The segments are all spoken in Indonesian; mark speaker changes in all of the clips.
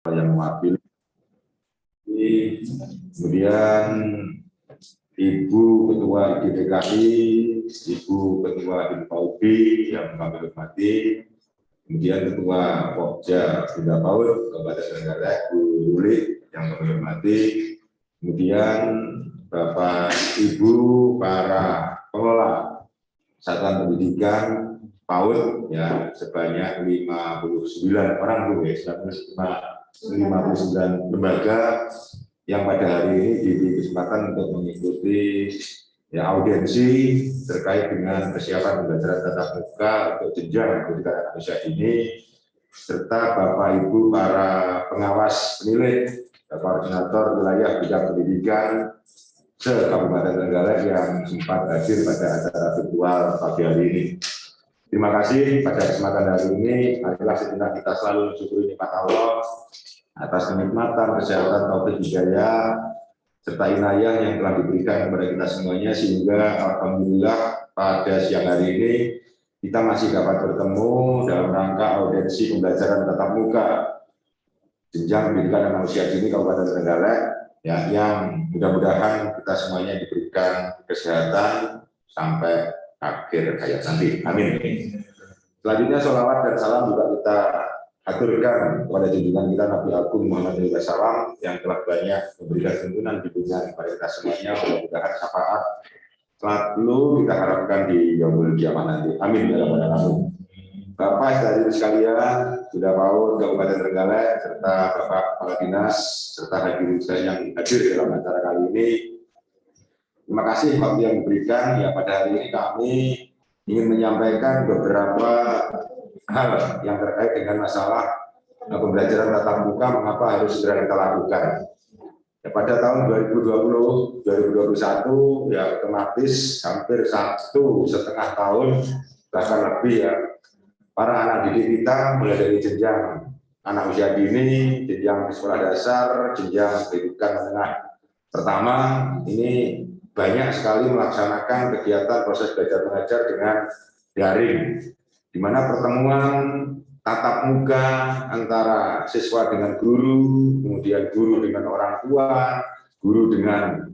Speaker 1: yang mewakili, kemudian Ibu Ketua IDPKI, Ibu Ketua IPAUB yang kami hormati, kemudian Ketua Pokja Bunda PAUD Kabupaten Trenggalek, Bu Ruli yang kami hormati, kemudian Bapak Ibu para pengelola satuan pendidikan PAUD ya sebanyak 59 orang Bu ya, 59 lembaga yang pada hari ini diberi kesempatan untuk mengikuti ya audiensi terkait dengan persiapan pembelajaran tatap muka untuk jenjang pendidikan anak usia dini, serta Bapak Ibu para pengawas penilai, koordinator wilayah bidang pendidikan se-Kabupaten Trenggalek yang sempat hadir pada acara virtual pagi hari ini. Terima kasih pada kesempatan hari ini. Marilah sejenak kita selalu syukuri nikmat Allah atas kenikmatan, kesehatan, taufik hidayah, serta inayah yang telah diberikan kepada kita semuanya, sehingga alhamdulillah pada siang hari ini kita masih dapat bertemu dalam rangka audiensi pembelajaran tatap muka jenjang pendidikan anak usia dini Kabupaten Trenggalek ya, yang mudah-mudahan kita semuanya diberikan kesehatan sampai akhir hayat nanti. Amin. Selanjutnya sholawat dan salam juga kita aturkan kepada junjungan kita Nabi Agung Muhammad SAW yang telah banyak memberikan tuntunan bimbingan kepada kita semuanya, mudah-mudahan syafaat selalu kita harapkan di yaumul kiamat nanti. Amin ya rabbal alamin. Bapak hadirin sekalian, Bunda PAUD Kabupaten Trenggalek serta Bapak Kepala Dinas serta hadirin sekalian yang hadir dalam acara kali ini. Terima kasih waktu yang diberikan. Ya, pada hari ini kami ingin menyampaikan beberapa hal yang terkait dengan masalah pembelajaran tatap muka, mengapa harus segera kita lakukan. Ya, pada tahun 2020-2021 ya otomatis hampir 1,5 tahun bahkan lebih ya para anak didik kita mulai dari jenjang anak usia dini, jenjang di sekolah dasar, jenjang pendidikan menengah pertama ini banyak sekali melaksanakan kegiatan proses belajar mengajar dengan daring, di mana pertemuan tatap muka antara siswa dengan guru, kemudian guru dengan orang tua, guru dengan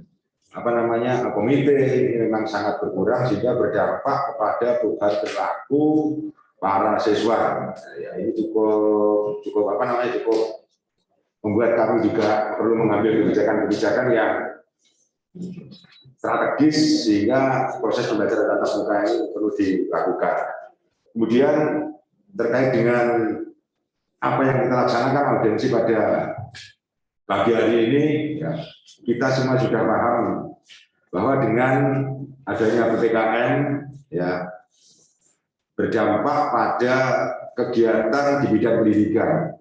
Speaker 1: komite ini memang sangat berkurang, sehingga berdampak kepada perubahan perilaku para siswa. Ya, ini cukup membuat kami juga perlu mengambil kebijakan-kebijakan yang strategis sehingga proses pembelajaran tatap muka ini perlu dilakukan. Kemudian terkait dengan apa yang kita laksanakan audiensi pada pagi hari ini, ya, kita semua sudah paham bahwa dengan adanya PPKM ya berdampak pada kegiatan di bidang pendidikan.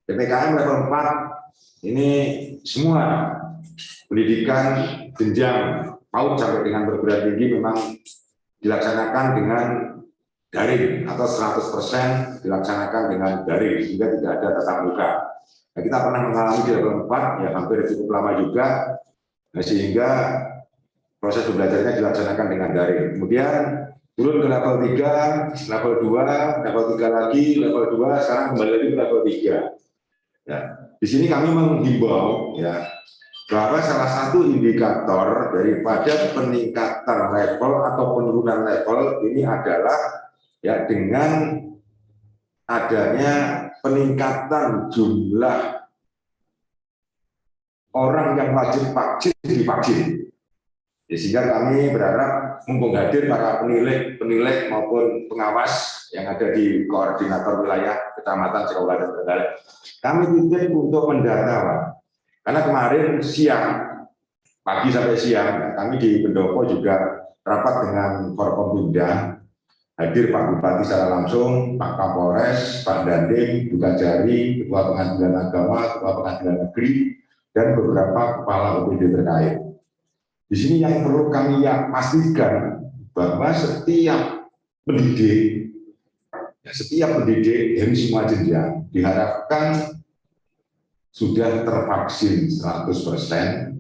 Speaker 1: PPKM level 4 ini semua pendidikan jenjang PAUD sampai dengan perguruan tinggi memang dilaksanakan dengan daring atau 100% dilaksanakan dengan daring sehingga tidak ada tatap muka. Nah, kita pernah mengalami di level 4 ya hampir cukup lama juga, nah, sehingga proses belajarnya dilaksanakan dengan daring. Kemudian turun ke level 3, level 2, level 3 lagi, level 2, sekarang kembali lagi ke level 3. Ya, di sini kami menghimbau ya bahwa salah satu indikator daripada peningkatan level atau penurunan level ini adalah ya dengan adanya peningkatan jumlah orang yang wajib vaksin divaksin. Ya, sehingga kami berharap mumpung hadir para penilai maupun pengawas yang ada di koordinator wilayah kecamatan Kabupaten Trenggalek, kami titip untuk mendata, Pak. Karena kemarin siang, pagi sampai siang, kami di Pendopo juga rapat dengan Forkompimda, hadir Pak Bupati secara langsung, Pak Kapolres, Pak Dandim, Duka Jari, Ketua Pengadilan Agama, Ketua Pengadilan Negeri, dan beberapa kepala OPD terkait. Di sini yang perlu kami pastikan bahwa setiap pendidik dari semua jenjang diharapkan sudah tervaksin 100%,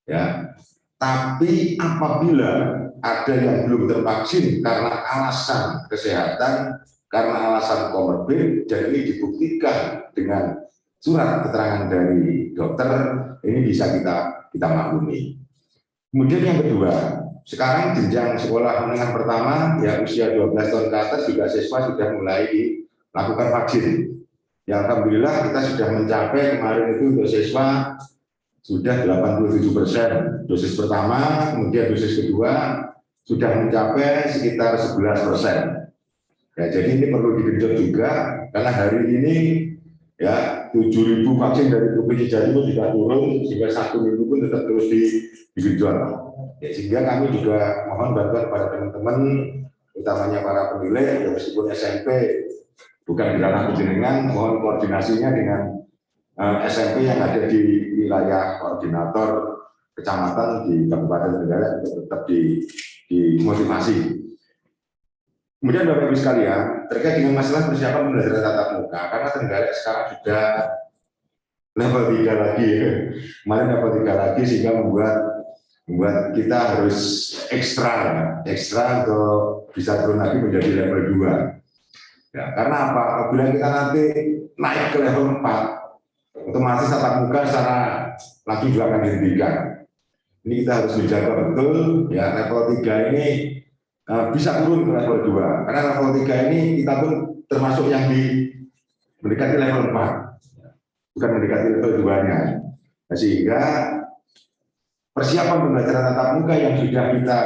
Speaker 1: ya. Tapi apabila ada yang belum tervaksin karena alasan kesehatan, karena alasan komorbid, dan ini dibuktikan dengan surat keterangan dari dokter, ini bisa kita maklumi. Kemudian yang kedua, sekarang jenjang sekolah menengah pertama, ya usia 12 tahun ke atas juga siswa sudah mulai melakukan vaksin. Ya alhamdulillah kita sudah mencapai kemarin itu untuk siswa sudah 87% dosis pertama, kemudian dosis kedua sudah mencapai sekitar 11%. Ya, jadi ini perlu digenjot juga karena hari ini ya 7.000 vaksin dari Provinsi Jawa Timur juga turun sehingga 1 minggu pun tetap terus digenjot. Ya, sehingga kami juga mohon bantuan kepada teman-teman, utamanya para pemilih, ya meskipun SMP bukan di ranah jenengan, mohon koordinasinya dengan SMP yang ada di wilayah koordinator kecamatan di Kabupaten Trenggalek untuk tetap dimotivasi. Kemudian Bapak Ibu sekalian, terkait dengan masalah persiapan pembelajaran tatap muka, karena Trenggalek sekarang sudah level 3 lagi, kemarin level 3 lagi sehingga membuat kita harus ekstra untuk bisa turun lagi menjadi level 2. Ya, karena apa? Apabila kita nanti naik ke level 4, otomatis tatap muka secara lagi juga akan dihentikan. Ini kita harus menjaga betul, ya level 3 ini bisa turun ke level 2, karena level 3 ini kita pun termasuk yang mendekati level 4, bukan mendekati level 2-nya. Nah, sehingga persiapan pembelajaran tatap muka yang sudah kita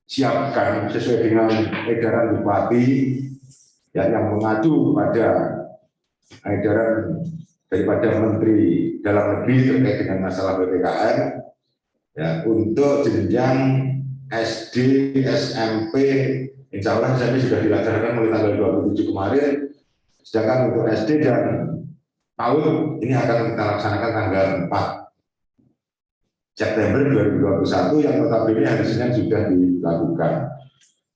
Speaker 1: siapkan sesuai dengan edaran Bupati, ya, yang mengacu pada edaran daripada Menteri Dalam Negeri terkait dengan masalah PPKM, ya, untuk jenjang SD, SMP, insya Allah SMP sudah dilaksanakan mulai tanggal 27 kemarin, sedangkan untuk SD dan PAUD ini akan kita laksanakan tanggal 4 September 2021 yang notabene hari Senin sudah dilakukan.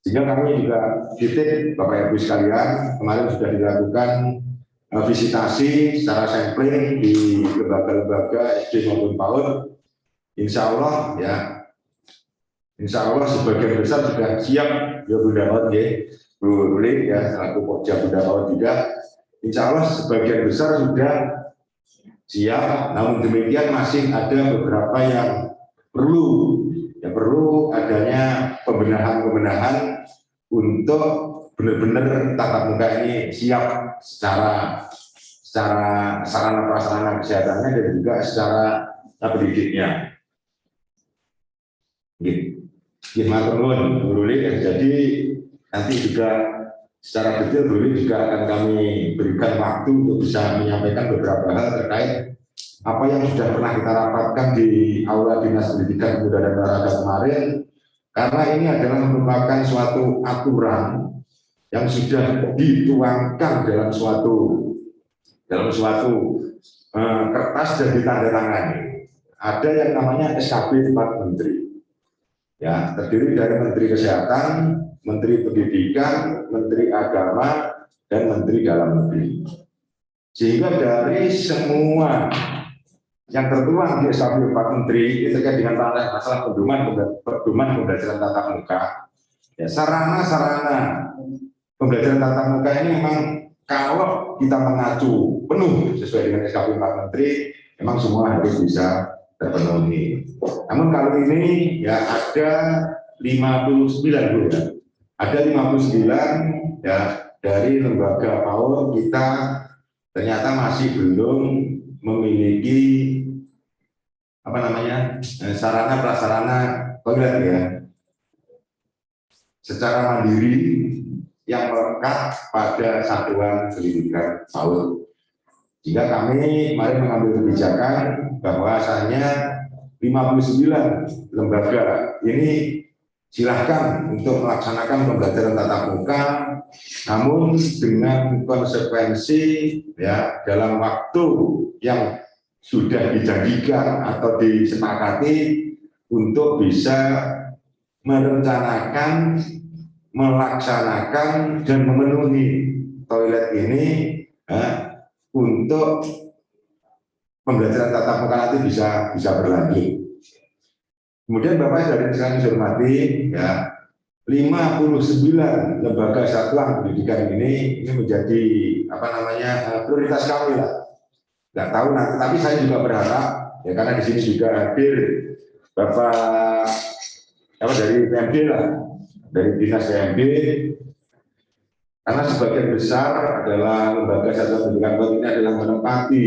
Speaker 1: Sehingga kami juga titip Bapak Ibu sekalian, kemarin sudah dilakukan visitasi secara sampling di lembaga-lembaga SD maupun PAUD. Insya Allah ya, insya Allah sebagian besar sudah siap, ya Bunda Maud ya, Bu Ruli ya, selaku Pokja Bunda Maud juga. Insya Allah sebagian besar sudah siap, namun demikian masih ada beberapa yang perlu adanya pembenahan untuk benar-benar tatap muka ini siap secara sarana prasarana kesehatannya dan juga secara pendidiknya. Gimana Ruli, jadi nanti juga secara detail Ruli juga akan kami berikan waktu untuk bisa menyampaikan beberapa hal terkait apa yang sudah pernah kita rapatkan di Aula Dinas Pendidikan Pemuda dan Olahraga kemarin, karena ini adalah merupakan suatu aturan yang sudah dituangkan dalam suatu kertas dan ditandatangani. Ada yang namanya SKB 4 Menteri. Ya, terdiri dari Menteri Kesehatan, Menteri Pendidikan, Menteri Agama, dan Menteri Dalam Negeri. Sehingga dari semua yang tertuang di SKB 4 Menteri ini terkait dengan masalah pedoman pembelajaran tatap muka. Ya, sarana pembelajaran tatap muka ini memang kalau kita mengacu penuh sesuai dengan SKB 4 Menteri, memang semua harus bisa terpenuhi. Namun kali ini ya ada 59 Bu, ya. Ada 59 ya dari lembaga PAUD kita ternyata masih belum memiliki sarana prasarana toilet ya secara mandiri yang melekat pada satuan pendidikan PAUD. Jika kami kemarin mengambil kebijakan bahwasanya 59 lembaga ini silahkan untuk melaksanakan pembelajaran tatap muka, namun dengan konsekuensi ya dalam waktu yang sudah dijanjikan atau disepakati untuk bisa merencanakan, melaksanakan dan memenuhi toilet ini untuk pembelajaran tatap muka nanti bisa berlanjut. Kemudian Bapak dan Ibu sekalian hormati, ya 59 lembaga satuan pendidikan ini menjadi prioritas kami lah nggak tahu nanti, tapi saya juga berharap ya, karena di sini juga hadir Bapak dari PMD lah, dari Dinas PMD, karena sebagian besar adalah lembaga satuan pendidikan PAUD ini adalah menempati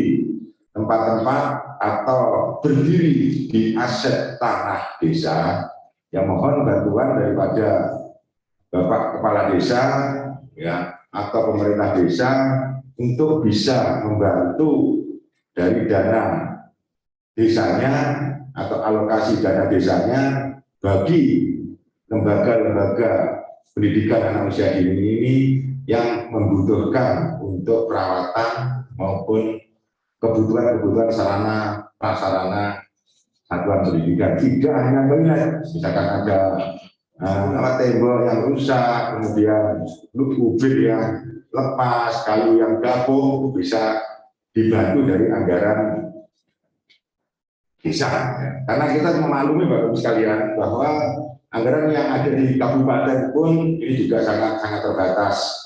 Speaker 1: tempat-tempat atau berdiri di aset tanah desa, yang mohon bantuan daripada Bapak Kepala Desa ya, atau pemerintah desa untuk bisa membantu dari dana desanya atau alokasi dana desanya bagi lembaga-lembaga pendidikan anak usia dini ini yang membutuhkan untuk perawatan maupun kebutuhan-kebutuhan sarana prasarana satuan pendidikan. Tidak hanya toilet, misalkan ada tembok yang rusak, kemudian ubin yang lepas, kayu yang gabung, bisa dibantu dari anggaran desa. Karena kita memaklumi Bapak Ibu sekalian bahwa anggaran yang ada di kabupaten pun ini juga sangat terbatas.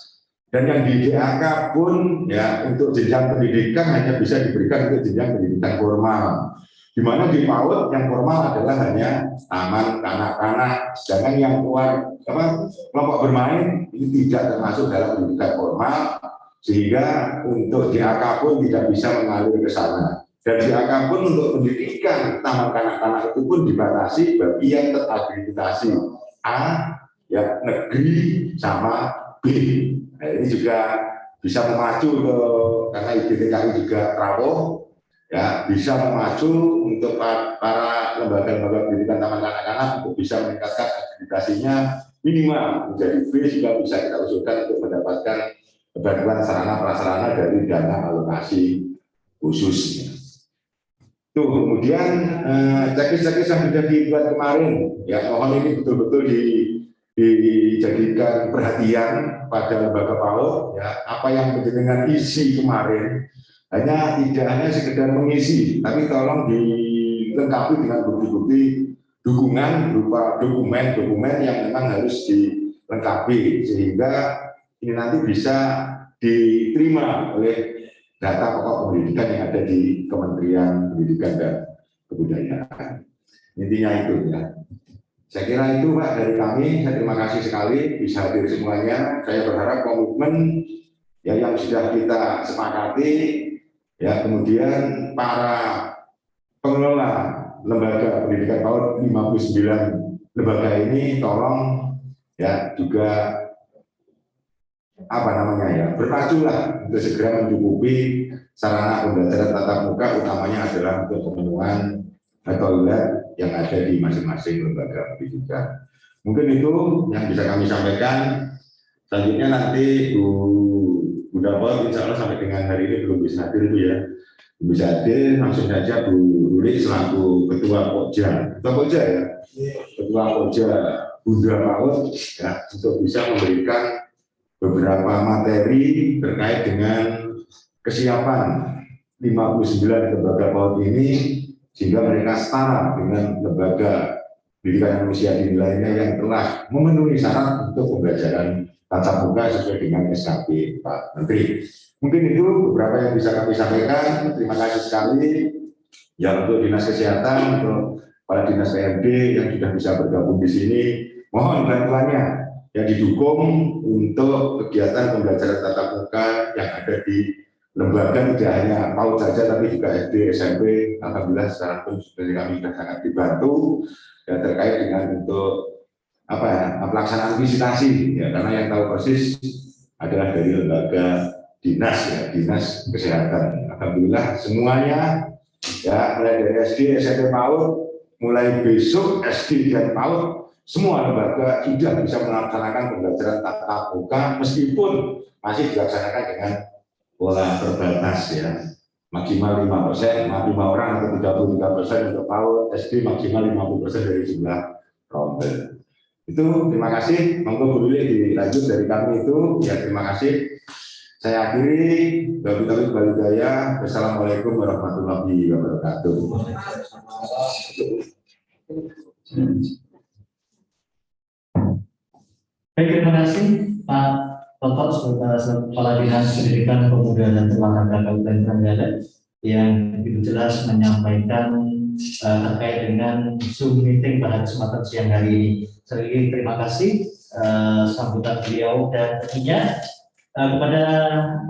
Speaker 1: Dan yang di DAK pun ya untuk jenjang pendidikan hanya bisa diberikan untuk jenjang pendidikan formal. Di mana di PAUD yang formal adalah hanya taman kanak-kanak, sedangkan yang kelompok bermain ini tidak termasuk dalam pendidikan formal, sehingga untuk DAK pun tidak bisa mengalir ke sana. Dan DAK pun untuk pendidikan taman kanak-kanak itu pun dibatasi bagi yang terakreditasi A, ya negeri sama B. Nah, ini juga bisa memacu karena IDTKI juga rawuh, ya bisa memacu untuk para lembaga-lembaga pendidikan taman kanak-kanak untuk bisa meningkatkan akreditasinya minimal menjadi B, juga bisa kita usulkan untuk mendapatkan bantuan sarana prasarana dari dana alokasi khusus. Tuh, kemudian checklist yang sudah dibuat kemarin, ya mohon ini betul-betul dijadikan perhatian pada lembaga PAUD, ya apa yang dengan isi kemarin tidak hanya sekedar mengisi, tapi tolong dilengkapi dengan bukti-bukti dukungan berupa dokumen-dokumen yang memang harus dilengkapi, sehingga ini nanti bisa diterima oleh data pokok pendidikan yang ada di Kementerian Pendidikan dan Kebudayaan. Intinya itu ya. Saya kira itu Pak dari kami. Saya terima kasih sekali bisa hadir semuanya. Saya berharap komitmen ya yang sudah kita sepakati, ya kemudian para pengelola lembaga pendidikan PAUD 59 lembaga ini tolong ya juga berpaculah untuk segera mencukupi sarana pembelajaran tatap muka, utamanya adalah untuk pemenuhan toilet yang ada di masing-masing lembaga pendidikan. Mungkin itu yang bisa kami sampaikan. Selanjutnya nanti Bu Dapot insya Allah sampai dengan hari ini belum bisa hadir Bu ya. Belum bisa hadir, langsung saja Bu Ruli selaku Ketua Pokja. Ketua Pokja ya? Ketua Pokja Bunda PAUD ya, untuk bisa memberikan beberapa materi terkait dengan kesiapan 59 lembaga PAUD ini, sehingga mereka setara dengan lembaga pendidikan manusia di lainnya yang telah memenuhi syarat untuk pembelajaran tatap muka sesuai dengan SKP Pak Menteri. Mungkin itu beberapa yang bisa kami sampaikan. Terima kasih sekali ya untuk Dinas Kesehatan, untuk para Dinas PMD yang sudah bisa bergabung di sini. Mohon bantuannya yang didukung untuk kegiatan pembelajaran tatap muka yang ada di lembaga, tidak hanya PAUD saja tapi juga SD, SMP. Alhamdulillah secara pun dari kami sudah sangat dibantu ya, terkait dengan untuk pelaksanaan visitasi ya, karena yang tahu persis adalah dari lembaga dinas ya, Dinas Kesehatan. Alhamdulillah semuanya ya, mulai dari SD, SMP, PAUD, mulai besok SD dan PAUD semua lembaga sudah bisa melaksanakan pembelajaran tatap muka meskipun masih dilaksanakan dengan pola terbatas ya, maksimal 5%, 5 orang atau 33% untuk PAUD, SD maksimal 50% dari jumlah rombel. Itu terima kasih. Monggo Bu Lili dilanjut dari kami itu ya, terima kasih. Saya akhiri. Wabillahi taufiq wal hidayah. Wassalamualaikum warahmatullahi wabarakatuh.
Speaker 2: Baik, terima kasih Pak Toto sebagai Kepala Dinas Pendidikan Pemuda dan Olahraga Kabupaten Trenggalek. yang begitu jelas menyampaikan terkait dengan Zoom meeting pada kesempatan siang hari ini. Sekali lagi terima kasih sambutan beliau dan tentunya kepada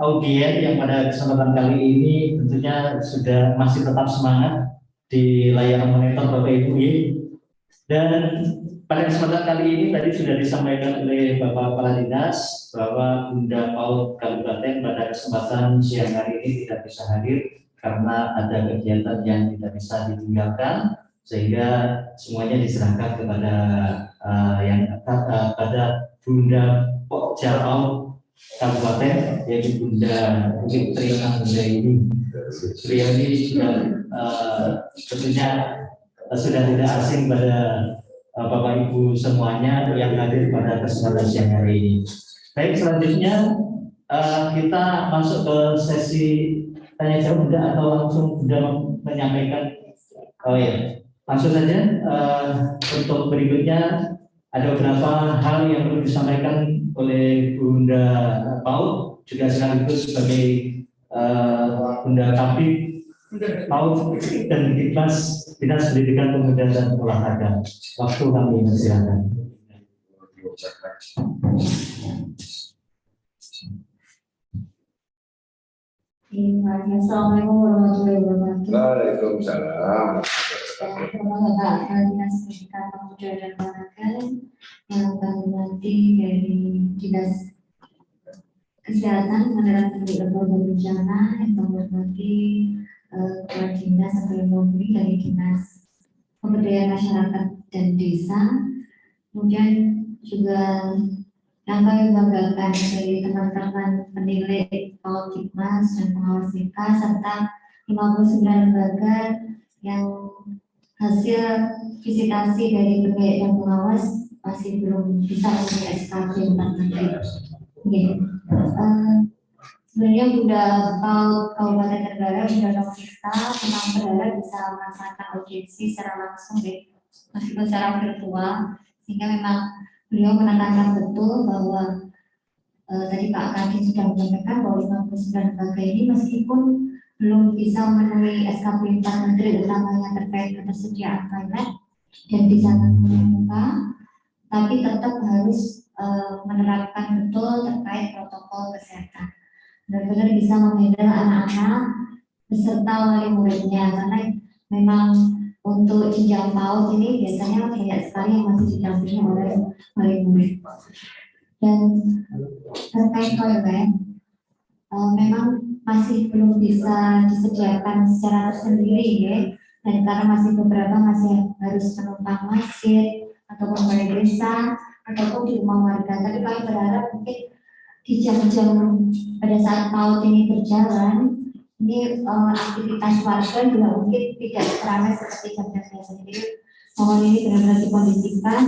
Speaker 2: audien yang pada kesempatan kali ini tentunya sudah masih tetap semangat di layar monitor Bapak Ibu. Dan pada kesempatan kali ini tadi sudah disampaikan oleh Bapak Kepala Dinas bahwa Bunda PAUD Kabupaten pada kesempatan siang hari ini tidak bisa hadir karena ada kegiatan yang tidak bisa ditinggalkan, sehingga semuanya diserahkan kepada pada Bunda Pokja PAUD Kabupaten, yaitu Bunda Fitri Angga ini. Beliau ini juga tentunya sudah tidak asing pada Bapak Ibu semuanya yang hadir pada kesempatan siang hari ini. Baik, selanjutnya kita masuk ke sesi tanya jawab Bunda, atau langsung Bunda menyampaikan? Oh ya, langsung saja. Untuk berikutnya ada beberapa hal yang perlu disampaikan oleh Bunda PAUD juga sekaligus sebagai Bunda Kabid PAUD dan Dinas Pendidikan Pemuda dan Olahraga. Waktu kami persilakan.
Speaker 3: Assalamualaikum warahmatullahi wabarakatuh.
Speaker 1: Waalaikumsalam.
Speaker 3: Bapak Dinas Pendidikan Pemuda dan Olahraga yang kami nanti dari Dinas Kesehatan menerapkan protokol bencana, yang menghormati Kepala Dinas atau Menteri dari Dinas Pemberdayaan Masyarakat dan Desa, kemudian juga yang kami banggakan dari teman-teman penilai PAUD Dikmas dan pengawas TK serta 59 lembaga yang hasil visitasi dari penilai dan pengawas masih belum bisa memenuhi SKP 4 Menteri. Sebenarnya Bunda PAUD Kabupaten Tenggara, Bunda Novita memang berharap bisa melaksanakan audiensi secara langsung meskipun secara virtual, sehingga memang beliau menekankan betul bahwa tadi Pak Kadin sudah menyampaikan bahwa 59 lembaga ini meskipun belum bisa memenuhi SKP 4 Menteri utamanya terkait ketersediaan toilet dan bisa muka, tapi tetap harus menerapkan betul terkait protokol kesehatan. Benar-benar bisa menghandle anak-anak beserta wali muridnya, karena memang untuk jenjang PAUD ini biasanya banyak sekali yang masih didampingi oleh wali murid. Dan terkait toilet, memang masih belum bisa disediakan secara tersendiri ya, dan karena masih beberapa masih harus menumpang masjid ataupun balai desa ataupun di rumah warga. Tapi kami berharap mungkin di jam-jam pada saat PAUD ini berjalan, ini aktivitas warga juga mungkin tidak seramai seperti jam-jam biasa. Jadi mohon ini benar-benar dikondisikan,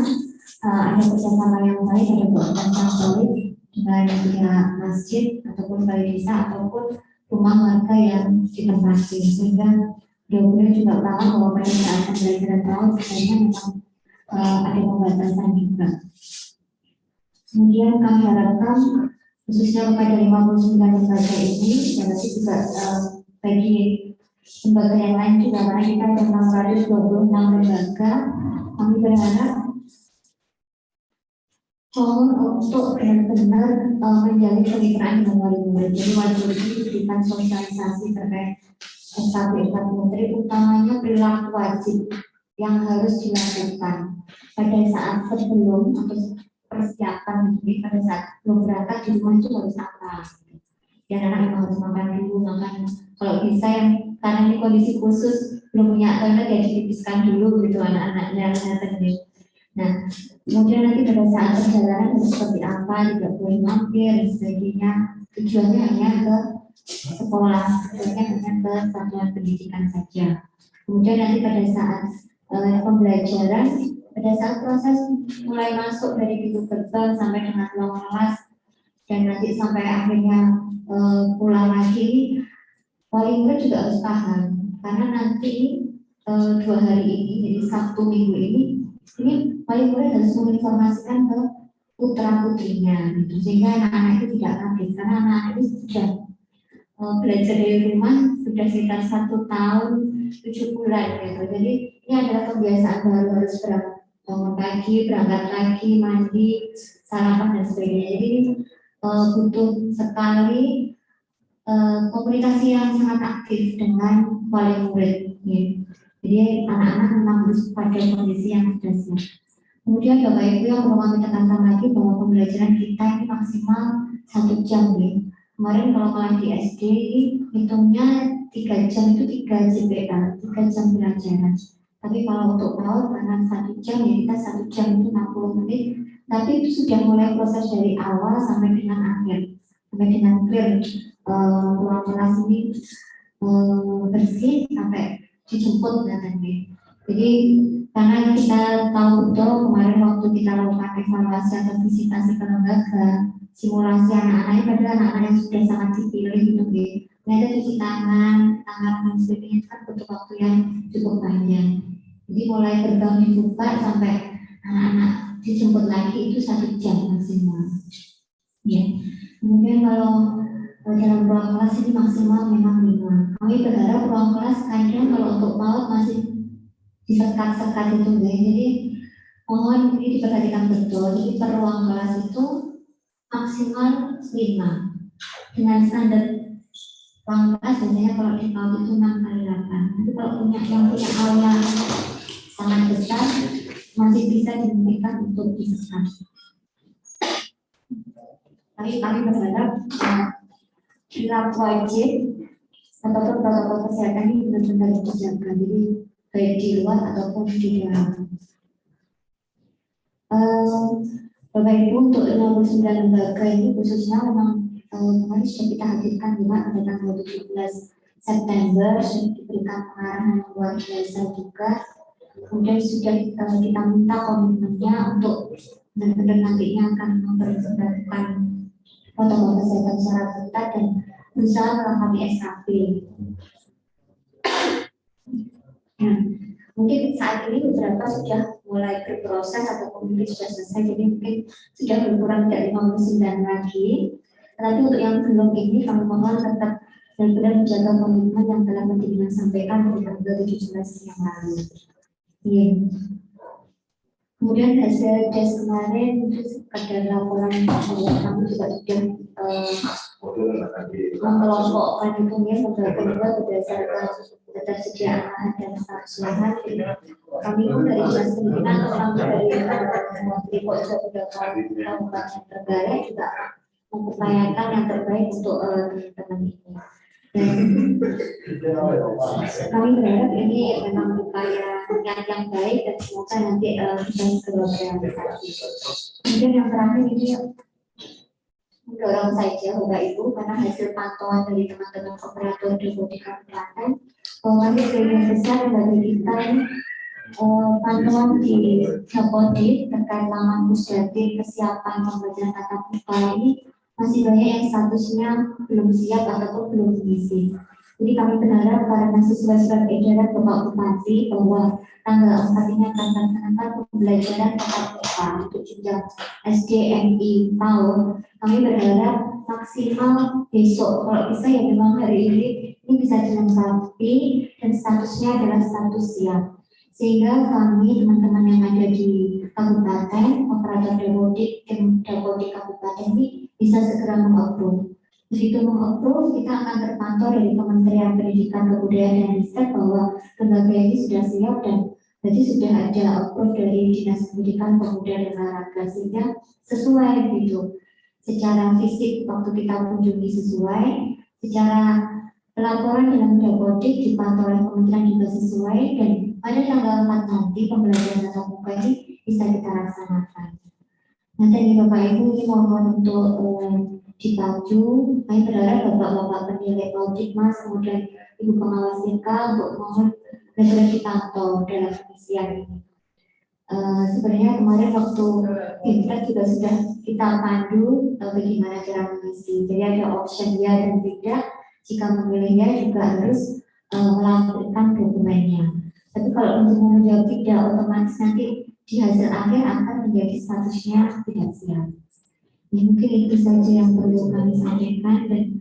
Speaker 3: ada kerjasama yang baik, ada koordinasi yang solid dengan pihak masjid ataupun balai desa ataupun rumah warga yang ditempati, sehingga beliau juga paham bahwa pada saat pembelajaran PAUD sebenarnya memang ada pembatasan juga. Kemudian kami harapkan khususnya kepada 59 lembaga ini, berarti juga bagi lembaga yang lain juga, karena kita ada 626 lembaga, kami berharap untuk benar-benar menjalin kemitraan dengan wali murid. Jadi wali murid ini diberikan sosialisasi terkait SKP 4 Menteri, utamanya perilaku wajib yang harus dilakukan pada saat sebelum atau persiapan ini, pada saat belum berangkat di rumah itu harus apa? Dan anak memang harus makan dulu, makan kalau bisa yang karena ini kondisi khusus belum punya toilet ya ditipiskan dulu begitu anak-anaknya. Nah, kemudian nanti pada saat perjalanan harus seperti apa, tidak boleh mampir dan sebagainya. Tujuannya hanya ke sekolah, tujuannya hanya ke satuan pendidikan saja. Kemudian nanti pada saat pembelajaran, pada saat proses mulai masuk dari pintu gerbang sampai dengan ruang kelas dan nanti sampai akhirnya pulang lagi, wali murid juga harus paham, karena nanti 2 hari ini, jadi Sabtu Minggu ini wali murid harus menginformasikan ke putra putrinya, gitu. Sehingga anak-anak itu tidak kaget, karena anak-anak itu sudah belajar dari rumah sudah sekitar 1 tahun 7 bulan gitu. Jadi ini adalah kebiasaan baru, harus bangun pagi, berangkat pagi, mandi, sarapan dan sebagainya. Jadi butuh sekali komunikasi yang sangat aktif dengan wali murid. Ya. Jadi anak-anak memang harus pada kondisi yang sudah siap. Kemudian Bapak Ibu yang perlu kami tekankan lagi bahwa pembelajaran kita ini maksimal 1 jam ya. Kemarin kalau kalian di SD ini hitungnya 3 jam itu 3 JPA, 3 jam pelajaran. Tapi kalau untuk PAUD karena 1 jam ya kita 1 jam itu 60 menit. Tapi itu sudah mulai proses dari awal sampai dengan akhir, sampai dengan clear ruang kelas ini bersih sampai dijemput katanya. Jadi karena kita tahu betul kemarin waktu kita lakukan evaluasi atau visitasi ke lembaga, simulasi anak-anaknya pada anak-anak yang sudah sangat dipilih gitu ya. Ternyata cuci tangan dan sebagainya itu kan butuh waktu yang cukup panjang. Jadi mulai gerbang dibuka sampai anak-anak dijemput lagi itu 1 jam maksimal. Ya. Kemudian kalau dalam ruang kelas ini maksimal memang 5. Kami berharap ruang kelas kadang kalau untuk PAUD masih disekat-sekat itu ya. Jadi mohon ini diperhatikan betul. Jadi per ruang kelas itu maksimal 5 dengan standar ruang kelas biasanya kalau di PAUD itu 6x8. Nanti kalau yang punya aula sangat besar masih bisa diberikan untuk disekat. Tapi kami berharap perilaku wajib ataupun protokol kesehatan ini benar-benar dijaga. Jadi baik di luar ataupun di dalam. Bapak Ibu untuk 59 lembaga ini khususnya memang kemarin sudah kita hadirkan juga pada tanggal 17 September sudah diberikan pengarahan yang luar biasa juga. Kemudian sudah kita minta komitmennya untuk benar-benar nantinya akan memperlakukan protokol kesehatan secara ketat dan berusaha melengkapi SKP. Nah, mungkin saat ini beberapa sudah mulai berproses atau mungkin sudah selesai, jadi mungkin sudah berkurang dari 59 lagi. Tapi untuk yang belum ini, kami mohon tetap benar-benar menjaga komitmen yang telah menjadi sampaikan pada tanggal 17 yang lalu. Iya. Kemudian hasil tes kemarin itu sekedar laporan bahwa kami juga sudah mengelompokkan itu ya beberapa berdasarkan ketersediaan lahan dan status lahan. Kami pun dari dinas pendidikan atau dari Menteri Pojok Kabupaten Trenggalek juga mengupayakan yang terbaik untuk teman-teman ini. Dan kami berharap ini memang upaya yang baik dan semoga nanti bisa segera realisasi. Kemudian yang terakhir ini mendorong saja Bapak Ibu karena hasil pantauan dari teman-teman operator di kabupaten bahwa sebagian besar bagi kita pantauan di Jabodetabek terkait laman pusdati kesiapan pembelajaran tatap muka ini masih banyak yang statusnya belum siap ataupun belum diisi. Jadi kami berharap karena sesuai surat edaran Bapak Bupati bahwa tanggal 4 ini akan melaksanakan pembelajaran tatap muka untuk jenjang SD, MI, PAUD. Kami berharap maksimal besok, kalau bisa ya memang hari ini bisa dilengkapi dan statusnya adalah status siap. Sehingga kami teman-teman yang ada di kabupaten, operator Dapodik, tim Dapodik kabupaten ini bisa segera mengupload. Begitu mengupload, kita akan terpantau dari Kementerian Pendidikan, Kebudayaan dan Riset bahwa lembaga ini sudah siap dan berarti sudah ada upload dari Dinas Pendidikan, Pemuda dan Olahraga sehingga sesuai gitu. Secara fisik waktu kita kunjungi sesuai, secara pelaporan dalam Dapodik dipantau oleh Kementerian juga sesuai dan pada tanggal 4 nanti pembelajaran tatap muka ini bisa kita laksanakan. Nah, tadi Bapak Ibu ini mohon untuk dipacu. Kami berharap Bapak-Bapak penilai audit Mas, kemudian Ibu pengawas TK untuk mohon benar-benar dipantau dalam pengisian ini. Sebenarnya kemarin waktu Bintang juga sudah kita pandu bagaimana cara mengisi. Jadi ada option ya dan tidak. Jika memilihnya juga harus melampirkan dokumennya. Tapi kalau untuk menjawab tidak, otomatis nanti di hasil akhir akan menjadi statusnya tidak siap. Ya, mungkin itu saja yang perlu kami sampaikan dan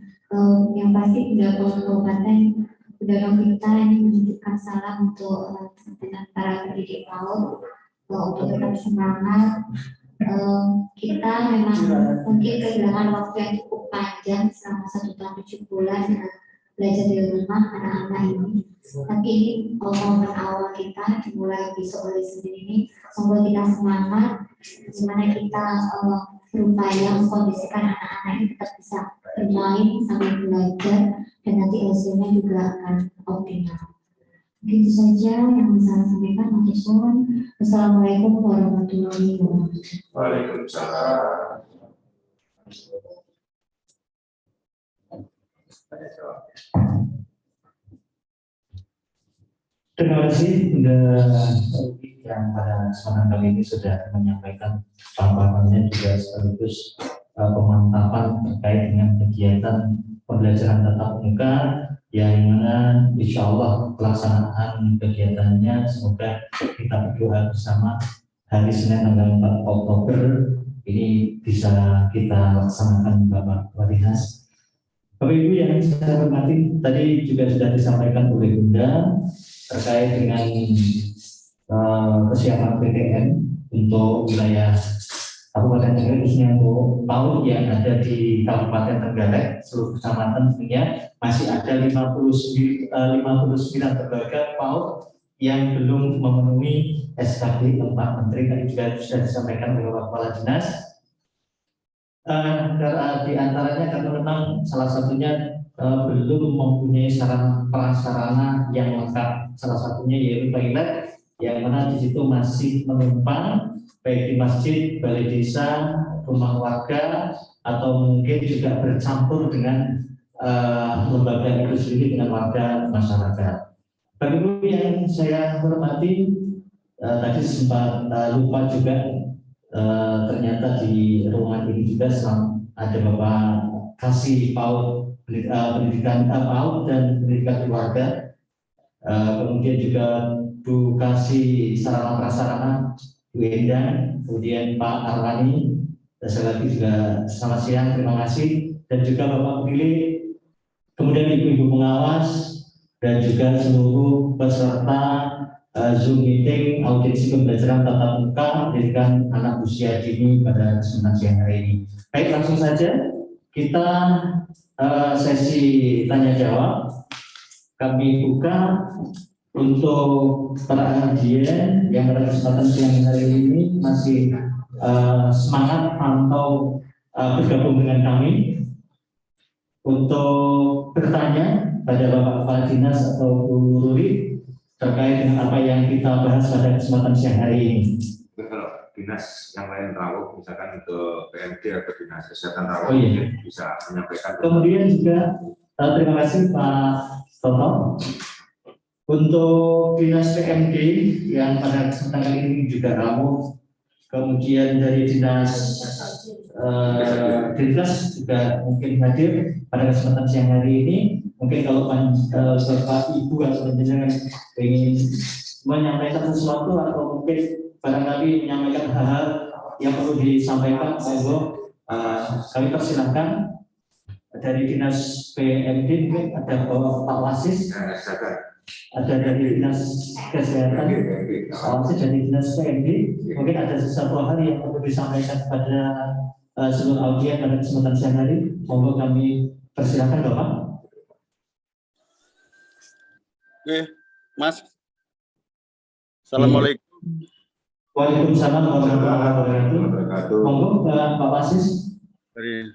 Speaker 3: Yang pasti udah kabupaten udah kita ini menitipkan salam untuk dengan para pendidik PAUD untuk tetap semangat. Kita memang mungkin kehilangan waktu yang cukup panjang selama 1 tahun 7 bulan belajar di rumah anak-anak ini. Tapi ini momen awal kita dimulai besok oleh sendiri ini, semoga kita semangat, gimana kita berupaya mengkondisikan anak-anak ini tetap bisa bermain sambil belajar dan nanti hasilnya juga akan optimal. Begitu saja yang bisa saya sampaikan, Matur. Wassalamualaikum warahmatullahi wabarakatuh.
Speaker 1: Waalaikumsalam.
Speaker 2: Terima kasih yang pada kesempatan kali ini sudah menyampaikan paparannya juga sekaligus pemantapan terkait dengan kegiatan pembelajaran tatap muka yang mana insya Allah pelaksanaan kegiatannya semoga kita berdoa bersama hari Senin tanggal 4 Oktober ini bisa kita laksanakan Bapak Wadinas. Bapak Ibu yang saya hormati, tadi juga sudah disampaikan oleh Bunda terkait dengan kesiapan PTN untuk wilayah Kabupaten Trenggalek, khususnya untuk PAUD yang ada di Kabupaten Trenggalek, seluruh kecamatan tentunya masih ada 59 lembaga PAUD yang belum memenuhi SKB 4 Menteri. Tadi juga sudah disampaikan oleh Bapak Kepala Dinas. Di antaranya karena memang salah satunya belum mempunyai sarana prasarana yang lengkap, salah satunya yaitu toilet yang mana di situ masih menumpang baik di masjid, balai desa, rumah warga atau mungkin juga bercampur dengan lembaga itu sendiri dengan warga masyarakat. Bagi Ibu yang saya hormati, tadi sempat lupa juga ternyata di ruangan ini juga ada Bapak Kasih PAUD pendidikan PAUD dan pendidikan keluarga, kemudian juga Bu Kasih sarana prasarana Bu Endang, kemudian Pak Arwani, dan sekali lagi juga selamat siang, terima kasih, dan juga Bapak Pilih, kemudian Ibu-Ibu pengawas dan juga seluruh peserta Zoom meeting audiensi pembelajaran tatap muka pendidikan anak usia dini pada kesempatan siang hari ini. Baik, langsung saja kita sesi tanya jawab. Kami buka untuk para audien yang pada kesempatan siang hari ini masih semangat atau bergabung dengan kami untuk bertanya pada Bapak Kepala Dinas atau Bu Ruri terkait dengan apa yang kita bahas pada kesempatan siang hari ini.
Speaker 1: Kalau dinas yang lain rawuh, misalkan ke PMD atau dinas kesehatan rawuh, bisa menyampaikan.
Speaker 2: Kemudian juga terima kasih Pak Toto untuk dinas PMD yang pada kesempatan kali ini juga rawuh. Kemudian dari dinas juga mungkin hadir pada kesempatan siang hari ini. Mungkin kalau Bapak Ibu atau jenengan ingin menyampaikan sesuatu atau mungkin barangkali menyampaikan hal-hal yang perlu disampaikan, kami persilahkan. Dari dinas PMD mungkin ada Pak Wasis, ada dari dinas kesehatan, Pak Wasis dari dinas PMD, mungkin ada sesuatu hal yang perlu disampaikan pada seluruh audien pada kesempatan siang hari. Monggo kami persilahkan Bapak.
Speaker 4: Oke, Mas. Assalamualaikum.
Speaker 2: Waalaikumsalam warahmatullahi wabarakatuh. Monggo Pak Wasis.
Speaker 4: Dari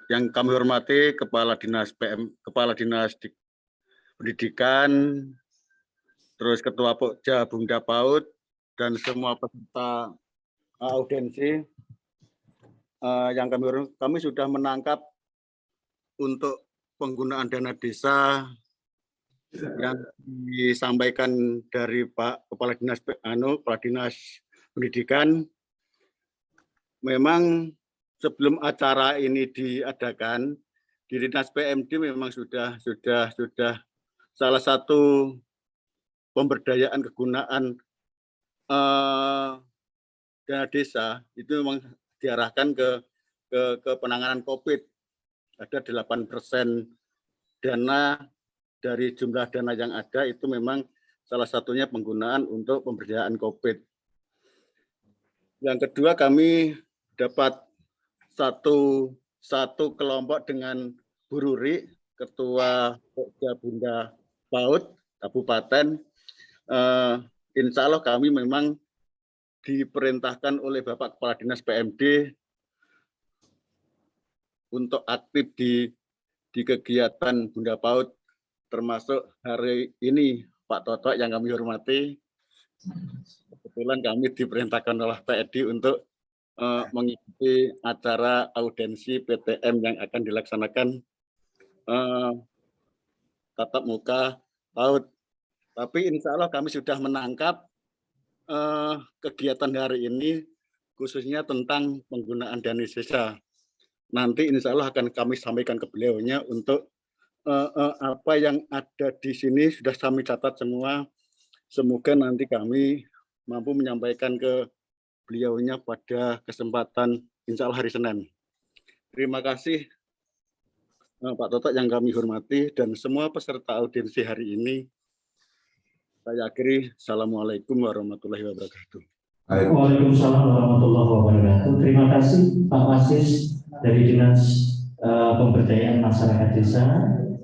Speaker 4: yang kami hormati Kepala Dinas Pendidikan, terus Ketua Pokja Bunda PAUD dan semua peserta audiensi yang kami sudah menangkap untuk penggunaan dana desa yang disampaikan dari Pak Kepala Dinas Pendidikan. Memang sebelum acara ini diadakan di Dinas PMD memang sudah salah satu pemberdayaan kegunaan dana desa itu memang diarahkan ke penanganan COVID. ada 8% dana dari jumlah dana yang ada itu memang salah satunya penggunaan untuk pemberdayaan COVID. Yang kedua, kami dapat satu kelompok dengan Bu Ruri, Ketua Pokja Bunda PAUD Kabupaten. Insya Allah kami memang diperintahkan oleh Bapak Kepala Dinas PMD untuk aktif di kegiatan Bunda PAUD, termasuk hari ini Pak Toto yang kami hormati. Kebetulan kami diperintahkan oleh PED untuk mengikuti acara audensi PTM yang akan dilaksanakan tatap muka PAUD. Tapi insya Allah kami sudah menangkap kegiatan hari ini, khususnya tentang penggunaan dana desa. Nanti insya Allah akan kami sampaikan ke beliaunya untuk apa yang ada di sini sudah kami catat semua. Semoga nanti kami mampu menyampaikan ke beliaunya pada kesempatan insya Allah hari Senin. Terima kasih Pak Toto yang kami hormati dan semua peserta audiensi hari ini. Saya akhiri. Assalamualaikum warahmatullahi wabarakatuh.
Speaker 2: Waalaikumsalam warahmatullahi wabarakatuh. Terima kasih Pak Wasis dari Dinas Pemberdayaan Masyarakat Desa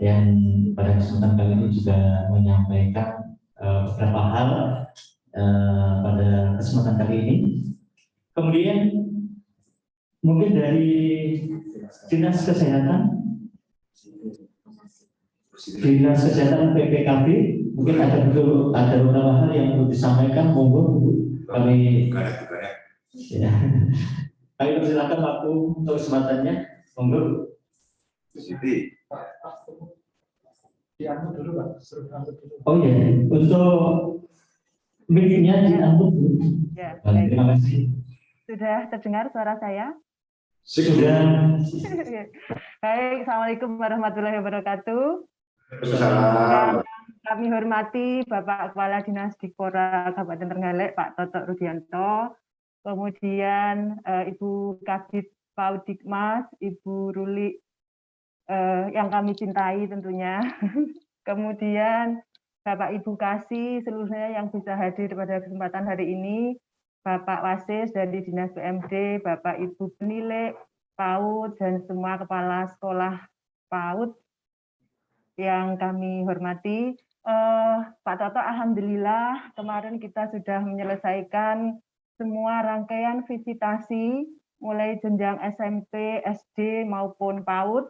Speaker 2: yang pada kesempatan kali ini juga menyampaikan beberapa hal pada kesempatan kali ini. Kemudian mungkin dari Dinas Kesehatan PPKB mungkin ada beberapa hal yang perlu disampaikan, monggo kami ya. Kami persilakan waktu untuk kesempatannya, monggo.
Speaker 5: Diangkut dulu Pak,
Speaker 2: Oh iya, untuk mic-nya diangkut dulu.
Speaker 6: Ya,
Speaker 2: Terima kasih.
Speaker 6: sudah terdengar suara saya?
Speaker 2: Sudah.
Speaker 6: Baik, Assalamualaikum warahmatullahi wabarakatuh.
Speaker 1: Waalaikumsalam.
Speaker 6: Kami hormati Bapak Kepala Dinas Dikpora Kabupaten Trenggalek, Pak Toto Rudianto, kemudian Ibu Kabid PAUD Dikmas, Ibu Ruli yang kami cintai tentunya, kemudian Bapak Ibu Kasih seluruhnya yang bisa hadir pada kesempatan hari ini, Bapak Wasis dari Dinas PMD, Bapak Ibu Penilik PAUD, dan semua kepala sekolah PAUD yang kami hormati. Pak Toto, alhamdulillah kemarin kita sudah menyelesaikan semua rangkaian visitasi mulai jenjang SMP, SD maupun PAUD.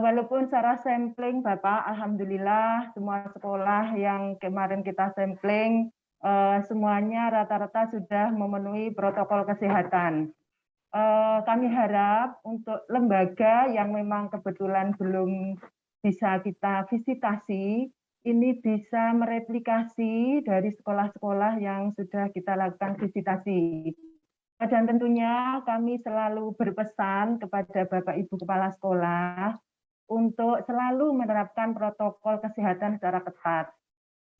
Speaker 6: Walaupun secara sampling Bapak, alhamdulillah semua sekolah yang kemarin kita sampling semuanya rata-rata sudah memenuhi protokol kesehatan. Kami harap untuk lembaga yang memang kebetulan belum bisa kita visitasi, ini bisa mereplikasi dari sekolah-sekolah yang sudah kita lakukan visitasi. Dan tentunya kami selalu berpesan kepada Bapak Ibu Kepala Sekolah untuk selalu menerapkan protokol kesehatan secara ketat.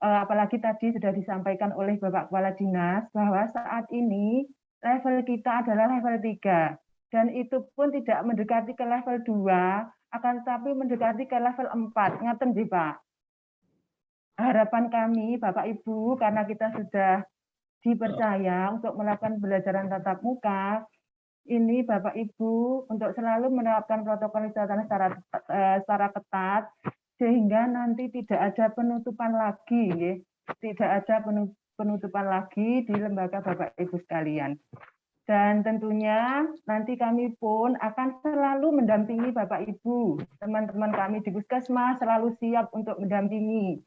Speaker 6: Apalagi tadi sudah disampaikan oleh Bapak Kepala Dinas bahwa saat ini level kita adalah level 3. Dan itu pun tidak mendekati ke level 2, akan tetapi mendekati ke level 4. Ngaten nggih, Pak. Harapan kami Bapak Ibu, karena kita sudah dipercaya untuk melakukan pembelajaran tatap muka, ini Bapak Ibu untuk selalu menerapkan protokol kesehatan secara ketat, sehingga nanti tidak ada penutupan lagi, ya. Tidak ada penutupan lagi di lembaga Bapak Ibu sekalian. Dan tentunya nanti kami pun akan selalu mendampingi Bapak Ibu, teman-teman kami di Puskesmas selalu siap untuk mendampingi.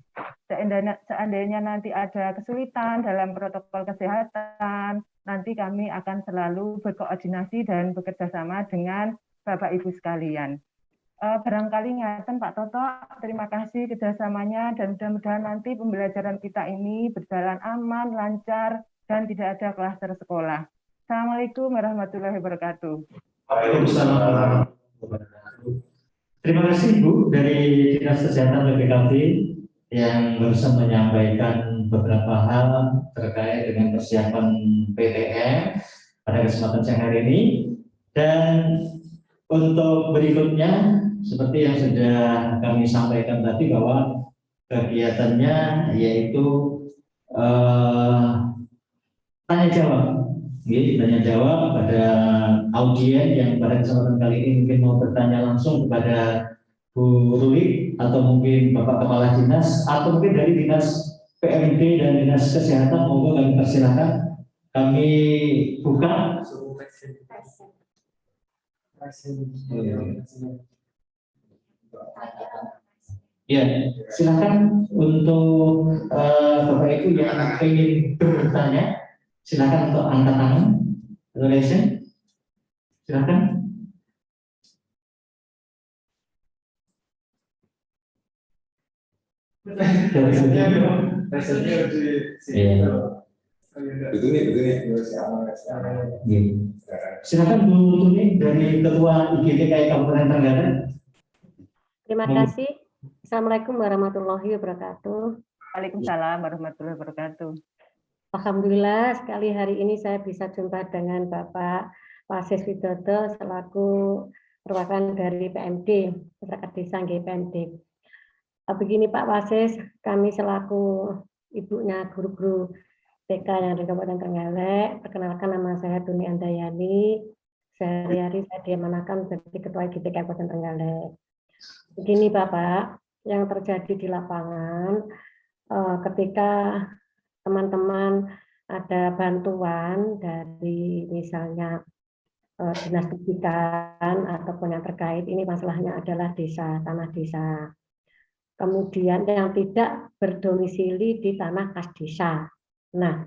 Speaker 6: Seandainya nanti ada kesulitan dalam protokol kesehatan, nanti kami akan selalu berkoordinasi dan bekerja sama dengan Bapak Ibu sekalian. Barangkali ngaten Pak Toto, terima kasih kerjasamanya dan mudah-mudahan nanti pembelajaran kita ini berjalan aman, lancar, dan tidak ada klaster sekolah. Assalamualaikum warahmatullahi wabarakatuh.
Speaker 2: Waalaikumsalam. Terima kasih Bu dari Dinas Kesehatan PPKB yang barusan menyampaikan beberapa hal terkait dengan persiapan PTM pada kesempatan siang hari ini. Dan Untuk berikutnya, seperti yang sudah kami sampaikan tadi bahwa kegiatannya yaitu tanya jawab, tanya jawab pada audien yang pada kesempatan kali ini mungkin mau bertanya langsung kepada Bu Ruli atau mungkin Bapak Kepala Dinas atau mungkin dari Dinas PMD dan Dinas Kesehatan, monggo kami persilakan. Kami buka. Ya, silakan untuk Bapak Ibu yang ingin bertanya, silakan untuk angkat tangan. Donation, silakan. Silakan Bu Tuni dari Ketua IGTKI Kabupaten Trenggalek.
Speaker 7: Terima kasih. Assalamualaikum warahmatullahi wabarakatuh.
Speaker 6: Waalaikumsalam warahmatullahi wabarakatuh.
Speaker 7: Alhamdulillah sekali hari ini saya bisa jumpa dengan Bapak Wasis Widodo selaku perwakilan dari PMD, Masyarakat Desa PMD. Begini Pak Wasis, kami selaku ibunya guru-guru TK yang di Kabupaten Trenggalek, perkenalkan nama saya Tuni Andayani. Sehari-hari saya diamanakan sebagai Ketua IGTKI Kabupaten Trenggalek. Begini Bapak, yang terjadi di lapangan ketika teman-teman ada bantuan dari misalnya dinas pendidikan ataupun yang terkait, ini masalahnya adalah desa, tanah desa. Kemudian yang tidak berdomisili di tanah kas desa. Nah,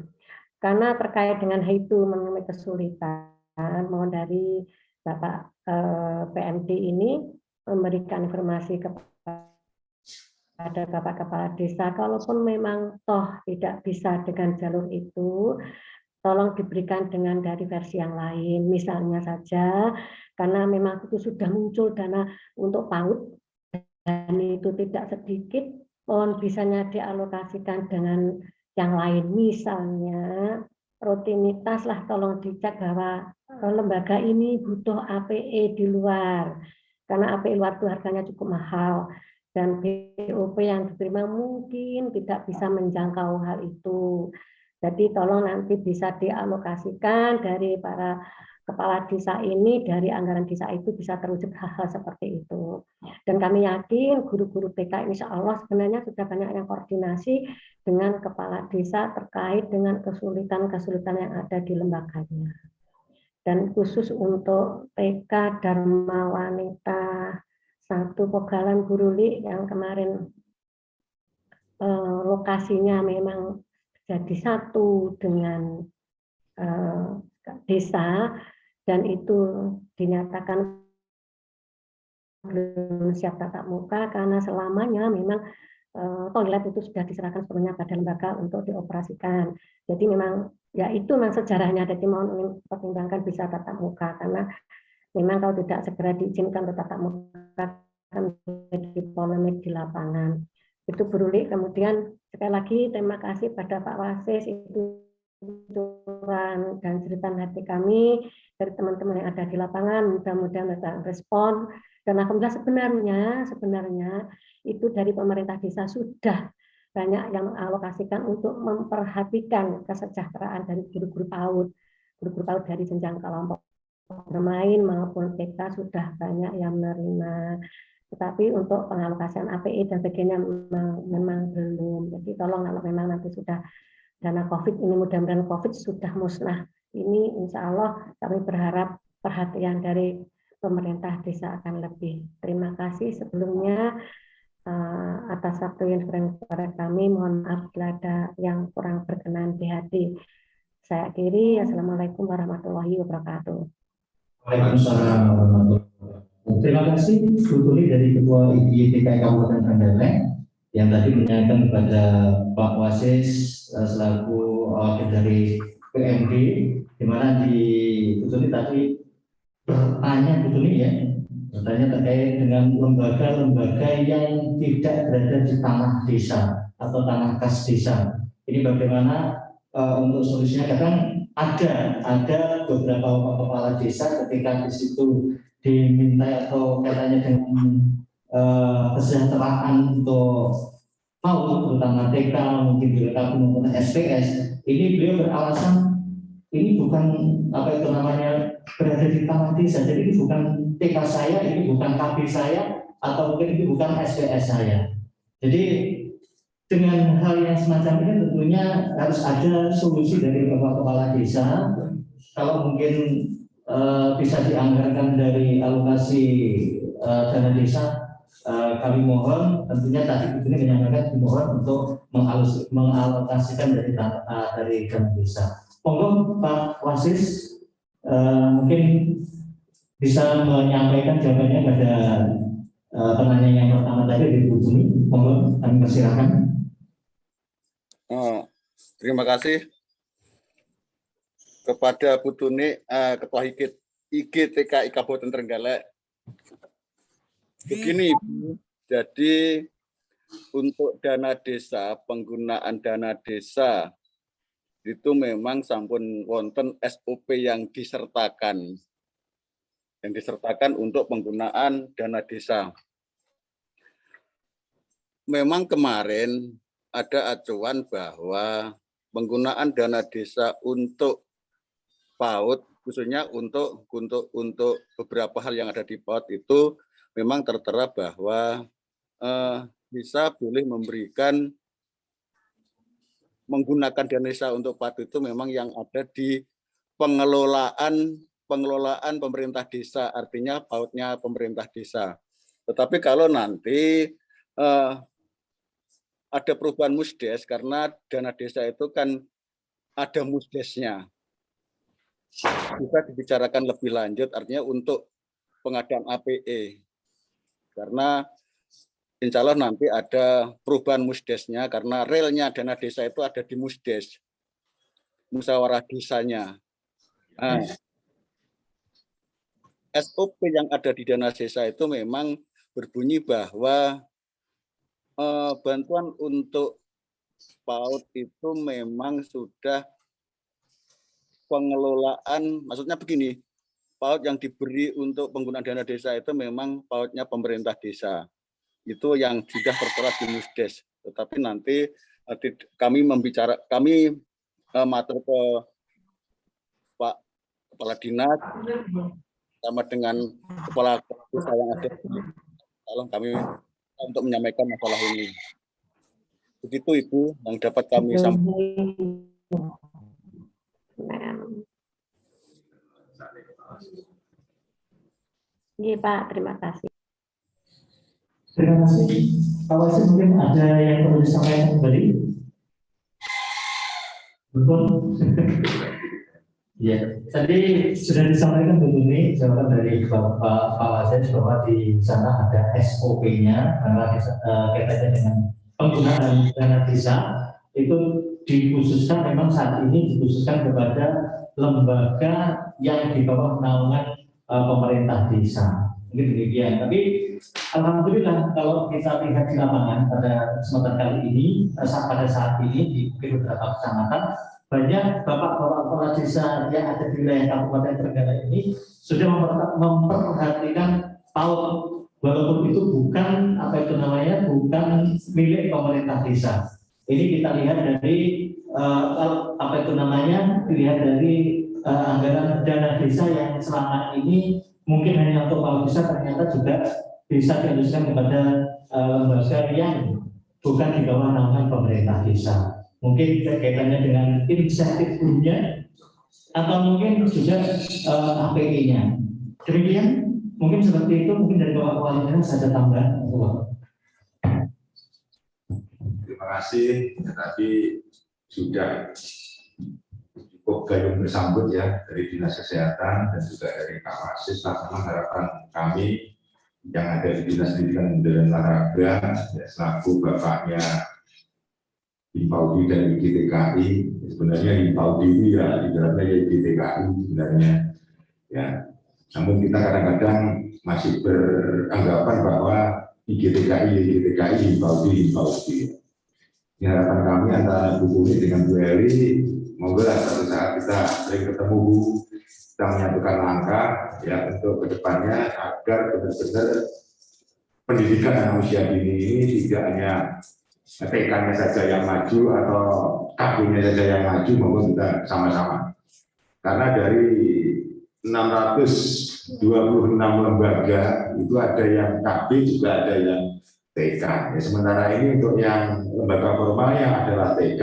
Speaker 7: karena terkait dengan itu menemui kesulitan, mohon dari Bapak PMD ini memberikan informasi kepada Bapak Kepala Desa, kalaupun memang toh tidak bisa dengan jalur itu, tolong diberikan dengan dari versi yang lain. Misalnya saja, karena memang itu sudah muncul dana untuk PAUD, dan itu tidak sedikit, mohon bisanya dialokasikan dengan yang lain. Misalnya, rutinitas lah tolong dicek bahwa lembaga ini butuh APE di luar. Karena APE luar itu harganya cukup mahal. Dan BOP yang diterima mungkin tidak bisa menjangkau hal itu. Jadi tolong nanti bisa dialokasikan dari para kepala desa ini, dari anggaran desa itu bisa terwujud hal-hal seperti itu. Dan kami yakin guru-guru TK insya Allah sebenarnya sudah banyak yang koordinasi dengan kepala desa terkait dengan kesulitan-kesulitan yang ada di lembaganya. Dan khusus untuk TK Dharma Wanita 1 Pogalan Guruli yang kemarin lokasinya memang jadi satu dengan desa, dan itu dinyatakan belum siap tatap muka karena selamanya memang toilet itu sudah diserahkan sepenuhnya pada lembaga untuk dioperasikan. Jadi memang ya itu memang sejarahnya, jadi mohon pertimbangkan bisa tatap muka karena memang kalau tidak segera diizinkan untuk tatap muka akan menjadi polemik di lapangan. Itu beruli. Kemudian sekali lagi terima kasih pada Pak Wasis, itu tujuan dan cerita hati kami dari teman-teman yang ada di lapangan, mudah-mudahan mereka respon. Dan alhamdulillah sebenarnya itu dari pemerintah desa sudah banyak yang mengalokasikan untuk memperhatikan kesejahteraan dari guru-guru PAUD dari jenjang kelompok bermain maupun TK sudah banyak yang menerima. Tetapi untuk pengalokasian APE dan sebagainya memang belum. Jadi tolong kalau memang nanti sudah dana COVID ini, mudah-mudahan COVID sudah musnah. Ini insya Allah kami berharap perhatian dari pemerintah desa akan lebih. Terima kasih sebelumnya atas waktu yang diberikan kepada kami. Mohon maaf bila ada yang kurang berkenan di hati. Saya akhiri. Assalamualaikum warahmatullahi wabarakatuh.
Speaker 2: Waalaikumsalam warahmatullahi wabarakatuh. Terima kasih Bu Tuli dari Ketua IGTKI Kabupaten Trenggalek yang tadi menyampaikan kepada Pak Wasis selaku dari PMD, di mana di Bu Tuli tadi bertanya bertanya terkait dengan lembaga-lembaga yang tidak berada di tanah desa atau tanah kas desa. Ini bagaimana untuk solusinya? Kadang ada beberapa kepala desa ketika di situ diminta atau kaitannya dengan kesejahteraan untuk PAUD, terutama TK, mungkin juga maupun SPS, ini beliau beralasan ini bukan apa itu namanya berada di taman desa, jadi ini bukan TK saya, ini bukan KB saya, atau mungkin ini bukan SPS saya. Jadi dengan hal yang semacam ini tentunya harus ada solusi dari Bapak Kepala Desa. Kalau mungkin bisa dianggarkan dari alokasi dana desa, kami mohon tentunya tadi ini menyampaikan dimohon untuk mengalokasikan dari dana desa. Monggo Pak Wasis mungkin bisa menyampaikan jawabannya pada penanya yang pertama tadi di Bu Tuni. Monggo kami persilakan.
Speaker 4: Terima kasih kepada Bu Tuni, Ketua IGTKI Kabupaten Trenggalek. Begini, jadi untuk dana desa, penggunaan dana desa itu memang sampun wonten SOP yang disertakan untuk penggunaan dana desa. Memang kemarin ada acuan bahwa penggunaan dana desa untuk PAUD, khususnya untuk beberapa hal yang ada di PAUD itu memang tertera bahwa bisa boleh memberikan menggunakan dana desa untuk PAUD itu memang yang ada di pengelolaan pemerintah desa, artinya PAUD-nya pemerintah desa. Tetapi kalau nanti ada perubahan musdes, karena dana desa itu kan ada musdesnya, bisa dibicarakan lebih lanjut, artinya untuk pengadaan APE, karena insya Allah nanti ada perubahan musdesnya, karena relnya dana desa itu ada di musdes, musyawarah desanya. Nah, SOP yang ada di dana desa itu memang berbunyi bahwa bantuan untuk PAUD itu memang sudah pengelolaan, maksudnya begini, PAUD yang diberi untuk penggunaan dana desa itu memang PAUD-nya pemerintah desa. Itu yang sudah tertera di musdes. Tetapi nanti kami matur ke Pak Kepala Dinas sama dengan kepala desa yang ada. Tolong kami untuk menyampaikan masalah ini. Begitu Ibu yang dapat kami sampaikan.
Speaker 7: Iya Pak, terima kasih.
Speaker 2: Terima kasih. Pak Wasis mungkin ada yang perlu disampaikan kembali? Betul. Ya, tadi sudah disampaikan begini jawaban dari Pak Wasis bahwa di sana ada SOP-nya karena kaitannya dengan penggunaan dana desa itu dikhususkan, memang saat ini dikhususkan kepada lembaga yang di bawah naungan pemerintah desa. Mungkin demikian. Tapi alhamdulillah kalau kita lihat di lapangan pada kesempatan kali ini, pada saat ini di beberapa kecamatan, banyak bapak-bapak kepala desa yang ada di wilayah Kabupaten Trenggalek ini sudah memperhatikan PAUD, walaupun itu bukan bukan milik pemerintah desa. Ini kita lihat dari dilihat dari anggaran dana desa yang selama ini mungkin hanya untuk PAUD desa, ternyata juga bisa dialuskan kepada lembaga yang bukan di bawah naungan pemerintah desa. Mungkin kaitannya dengan insentif punya atau mungkin juga API-nya. Demikian, mungkin seperti itu. Mungkin dari Bapak Kepala Dinas ada tambahan.
Speaker 1: Terima kasih. Tadi sudah cukup gayung bersambut ya dari Dinas Kesehatan dan juga dari Pak Wasis. Sama harapan kami yang ada di Dinas Pendidikan dan Olahraga, ya, selaku bapaknya Himpaudi dan IGTKI, sebenarnya Himpaudi itu ya ibaratnya ya IGTKI sebenarnya. Ya, namun kita kadang-kadang masih beranggapan bahwa IGTKI, Himpaudi. Ini harapan kami antara Bu Tuni dengan Bu Eli, semoga suatu saat kita sering ketemu Bu, kita menyatukan langkah ya untuk kedepannya agar benar-benar pendidikan anak usia dini ini tidak hanya TK-nya saja yang maju atau KB-nya saja yang maju, maupun kita sama-sama. Karena dari 626 lembaga itu ada yang KB, juga ada yang TK. Ya, sementara ini untuk yang lembaga formal yang adalah TK,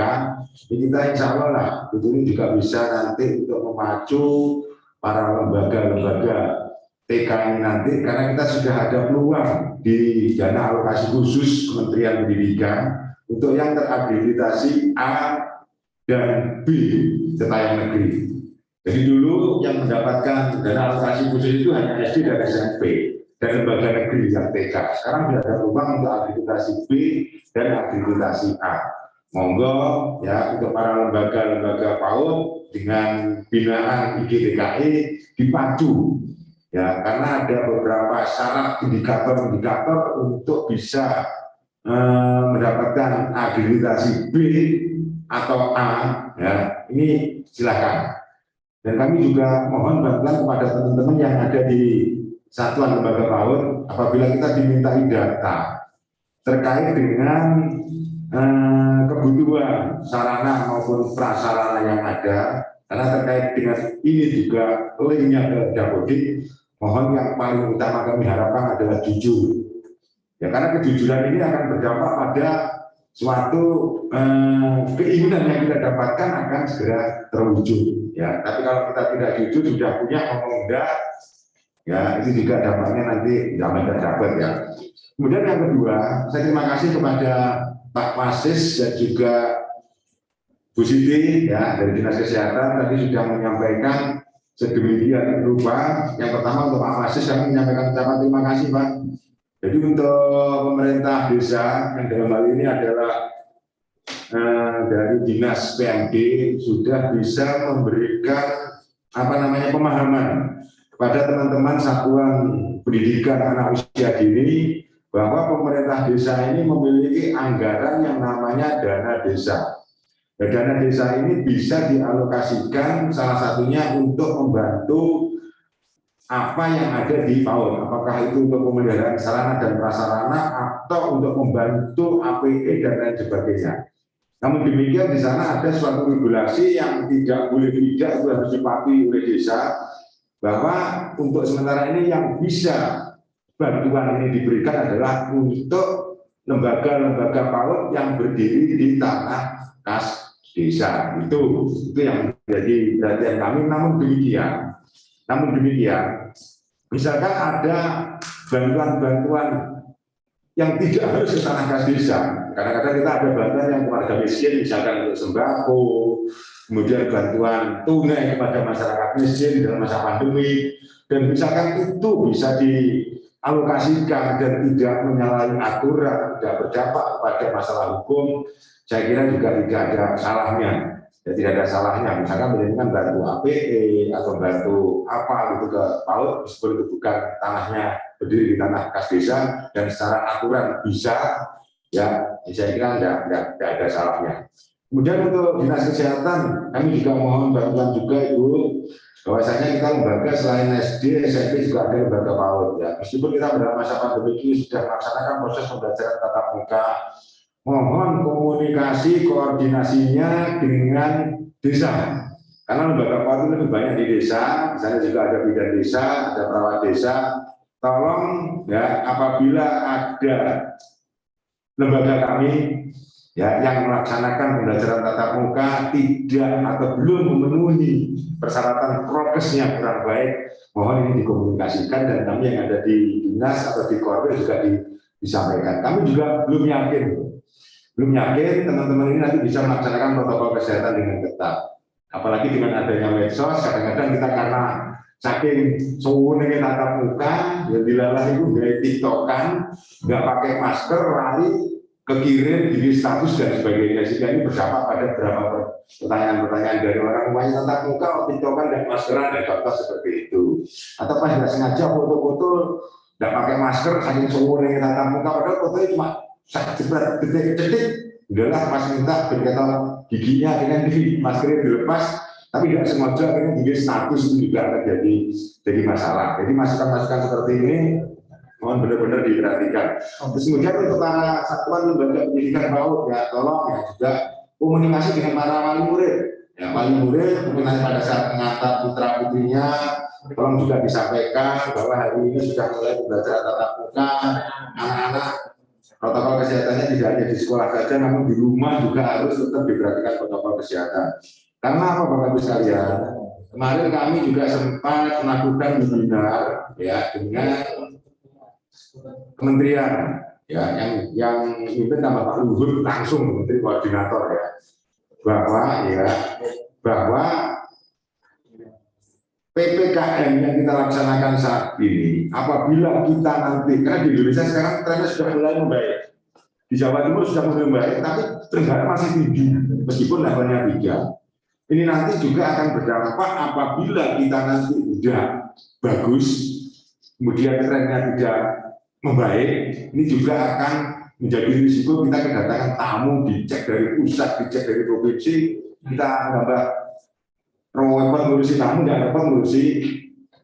Speaker 1: ini kita insya Allah lah, ini juga bisa nanti untuk memacu para lembaga-lembaga TK ini nanti, karena kita sudah ada peluang di dana alokasi khusus Kementerian Pendidikan untuk yang terakreditasi A dan B serta yang negeri. Jadi dulu yang mendapatkan dana alokasi khusus itu hanya SD dan SMP dan lembaga negeri yang TK. Sekarang sudah ada peluang untuk akreditasi B dan akreditasi A. Monggo ya untuk para lembaga-lembaga PAUD dengan binaan IGTKI dipacu ya, karena ada beberapa syarat indikator-indikator untuk bisa mendapatkan akreditasi B atau A ya, ini silakan. Dan kami juga mohon bantuan kepada teman-teman yang ada di satuan lembaga PAUD apabila kita dimintai data terkait dengan kebutuhan sarana maupun prasarana yang ada, karena terkait dengan ini juga linknya ke Dapodik, mohon yang paling utama kami harapkan adalah jujur. Ya, karena kejujuran ini akan berdampak pada suatu keinginan yang kita dapatkan akan segera terwujud. Ya, tapi kalau kita tidak jujur, sudah punya ngomong enggak, ya itu juga dampaknya nanti tidak dapat ya. Kemudian yang kedua, saya terima kasih kepada Pak Wasis dan juga Bu Siti ya dari Dinas Kesehatan tadi sudah menyampaikan sedemikian rupa. Yang pertama untuk Pak Wasis kami menyampaikan ucapan terima kasih Pak. Jadi untuk pemerintah desa yang dalam hal ini adalah dari Dinas PMD sudah bisa memberikan pemahaman kepada teman-teman satuan pendidikan anak usia dini bahwa pemerintah desa ini memiliki anggaran yang namanya dana desa. Dan dana desa ini bisa dialokasikan salah satunya untuk membantu apa yang ada di PAUD, apakah itu untuk pemeliharaan sarana dan prasarana atau untuk membantu APE dan lain sebagainya. Namun demikian di sana ada suatu regulasi yang tidak boleh tidak harus dipatuhi oleh desa, bahwa untuk sementara ini yang bisa bantuan ini diberikan adalah untuk lembaga-lembaga PAUD yang berdiri di tanah kas desa. Itu yang menjadi perhatian kami. Namun demikian, misalkan ada bantuan-bantuan yang tidak harus ke tanah kas desa. Kadang-kadang kita ada bantuan yang keluarga miskin, misalkan untuk sembako, kemudian bantuan tunai kepada masyarakat miskin dalam masa pandemi, dan misalkan itu bisa dialokasikan dan tidak menyalahi aturan, tidak berdampak pada masalah hukum, saya kira juga tidak ada salahnya. Ya, tidak ada salahnya, misalkan menjadikan bantu APE atau bantu apa gitu ke PAUD, meskipun itu bukan tanahnya berdiri di tanah kas desa dan secara aturan bisa, ya saya kira tidak ada salahnya. Kemudian untuk Dinas Kesehatan, kami juga mohon bantuan juga Ibu, bahwasanya kita lembaga selain SD, SMP juga ada lembaga PAUD. Ya. Meskipun kita pada masa pandemi ini sudah melaksanakan proses pembelajaran tatap muka, mohon komunikasi koordinasinya dengan desa. Karena lembaga PAUD itu lebih banyak di desa, misalnya juga ada bidan desa, ada perawat desa. Tolong ya apabila ada lembaga kami ya yang melaksanakan pembelajaran tatap muka tidak atau belum memenuhi persyaratan prokesnya kurang baik, mohon ini dikomunikasikan dan kami yang ada di dinas atau di Korwil juga disampaikan. Kami juga belum yakin teman-teman ini nanti bisa melaksanakan protokol kesehatan dengan ketat. Apalagi dengan adanya medsos, kadang-kadang kita karena saking suwunnya tatap muka, ya dilalah itu dari TikTokan, nggak pakai masker, lari kekirim di status dan sebagainya. Sehingga ini berdampak pada beberapa pertanyaan-pertanyaan dari orang rumahnya tatap muka, TikTokan dan maskeran dan contoh seperti itu. Atau pas nggak sengaja foto-foto nggak pakai masker, saking suwunnya tatap muka, padahal fotonya cuma jebret detik-detik, udahlah Mas minta berkata giginya dengan di maskernya dilepas, Tapi tidak sengaja akhirnya bikin status itu juga akan jadi masalah. Jadi masukan-masukan seperti ini mohon benar-benar diperhatikan. Terus kemudian untuk para satuan lembaga pendidikan PAUD ya tolong ya juga komunikasi dengan para wali murid. Ya wali murid mungkin nanti pada saat mengantar putra putrinya tolong juga disampaikan bahwa hari ini sudah mulai belajar tatap muka, anak-anak protokol kesehatannya tidak hanya di sekolah saja, namun di rumah juga harus tetap diperhatikan protokol kesehatan. Karena apa Bapak Ibu sekalian? Kemarin kami juga sempat melakukan webinar ya dengan kementerian ya yang mimpin nama Pak Luhut langsung Menteri Koordinator ya bahwa PPKM yang kita laksanakan saat ini apabila kita nanti karena di Indonesia sekarang trennya sudah mulai membaik, di Jawa Timur sudah mulai membaik, tapi Tenggara masih tinggi meskipun levelnya 3. Ini nanti juga akan berdampak apabila kita nanti sudah bagus, kemudian trennya tidak membaik, ini juga akan menjadi risiko kita kedatangan tamu dicek dari pusat, dicek dari provinsi, kita nambah repot ngurusi tamu dan repot ngurusi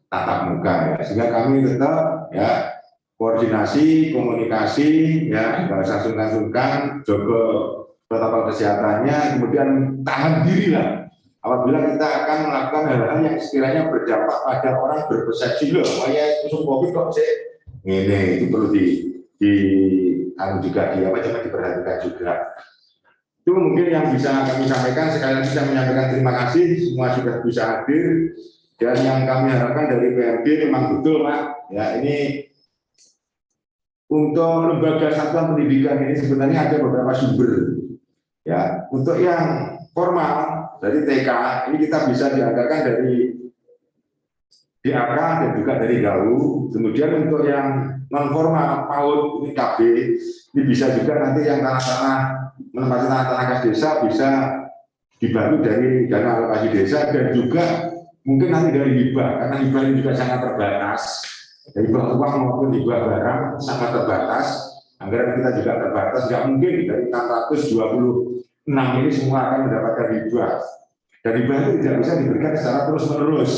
Speaker 1: tatap muka ya. Sehingga kami tetap ya koordinasi, komunikasi ya, nggak usah sungkan-sungkan, jaga protokol kesehatannya, kemudian tahan diri lah apabila kita akan melakukan hal-hal yang sekiranya berdampak pada orang berpersepsi loh, kayak musuh COVID kok sih, ini itu perlu diperhatikan juga. Itu mungkin yang bisa kami sampaikan. Sekali lagi saya menyampaikan terima kasih semua sudah bisa hadir dan yang kami harapkan dari PMD memang betul Pak. Ya ini untuk lembaga satuan pendidikan ini sebenarnya ada beberapa sumber. Ya untuk yang formal dari TK ini kita bisa dianggarkan dari DAK dan juga dari GAU. Kemudian untuk yang non formal PAUD ini KB ini bisa juga nanti yang tanah-tanah menempati tanah-tanah kas desa bisa dibantu dari dana alokasi desa dan juga mungkin nanti dari hibah karena hibah ini juga sangat terbatas, dari hibah uang maupun hibah barang sangat terbatas, anggaran kita juga terbatas, nggak mungkin dari 626 ini semua akan mendapatkan hibah dan hibah itu tidak bisa diberikan secara terus-menerus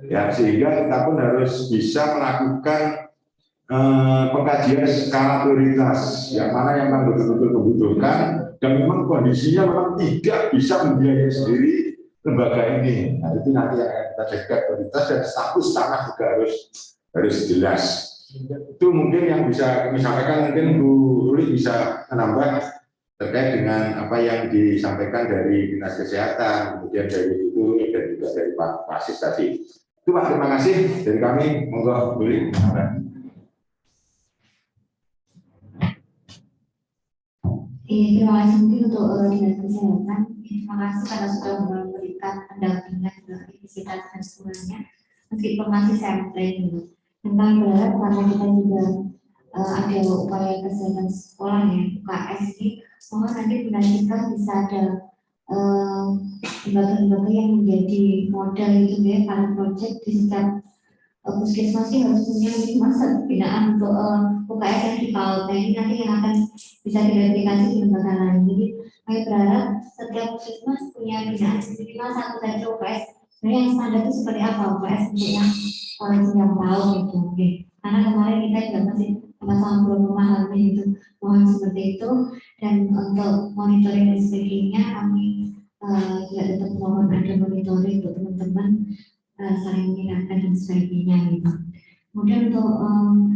Speaker 1: ya, sehingga kita pun harus bisa melakukan pengkajian skala prioritas yang mana yang memang betul-betul membutuhkan dan memang kondisinya memang tidak bisa membiayai sendiri lembaga ini. Nah, itu nanti yang akan kita jadikan prioritas dan status tanah juga harus jelas. Itu mungkin yang bisa kami sampaikan. Mungkin Bu Ruli bisa menambah terkait dengan apa yang disampaikan dari Dinas Kesehatan, kemudian dari Bu Ruli dan juga dari Pak Pasis tadi. Itu Pak, terima kasih dari kami. Monggo Bu Ruli.
Speaker 3: Terima kasih mungkin untuk Dinas Kesehatan. Terima kasih karena sudah memberikan pendampingan ke aktivitas dan semuanya. Meskipun masih sampling gitu. Tentang berat karena kita juga ada upaya kesehatan sekolah ya, UKS ini. Semoga nanti kita bisa ada lembaga-lembaga yang menjadi model itu ya, para project di setiap puskesmas harus punya masa binaan untuk UKS yang di PAUD. Nah, ini nanti yang akan bisa direplikasi di lembaga lain. Jadi kami berharap setiap puskesmas punya binaan minimal satu saja UKS. Sebenarnya yang standar itu seperti apa UKS untuk yang yang PAUD itu. Oke. Karena kemarin kita juga masih sama-sama belum memahami itu, mohon seperti itu. Dan untuk monitoring dan sebagainya kami juga tetap mohon ada monitoring untuk teman-teman saling mengingatkan dan sebagainya gitu. Kemudian untuk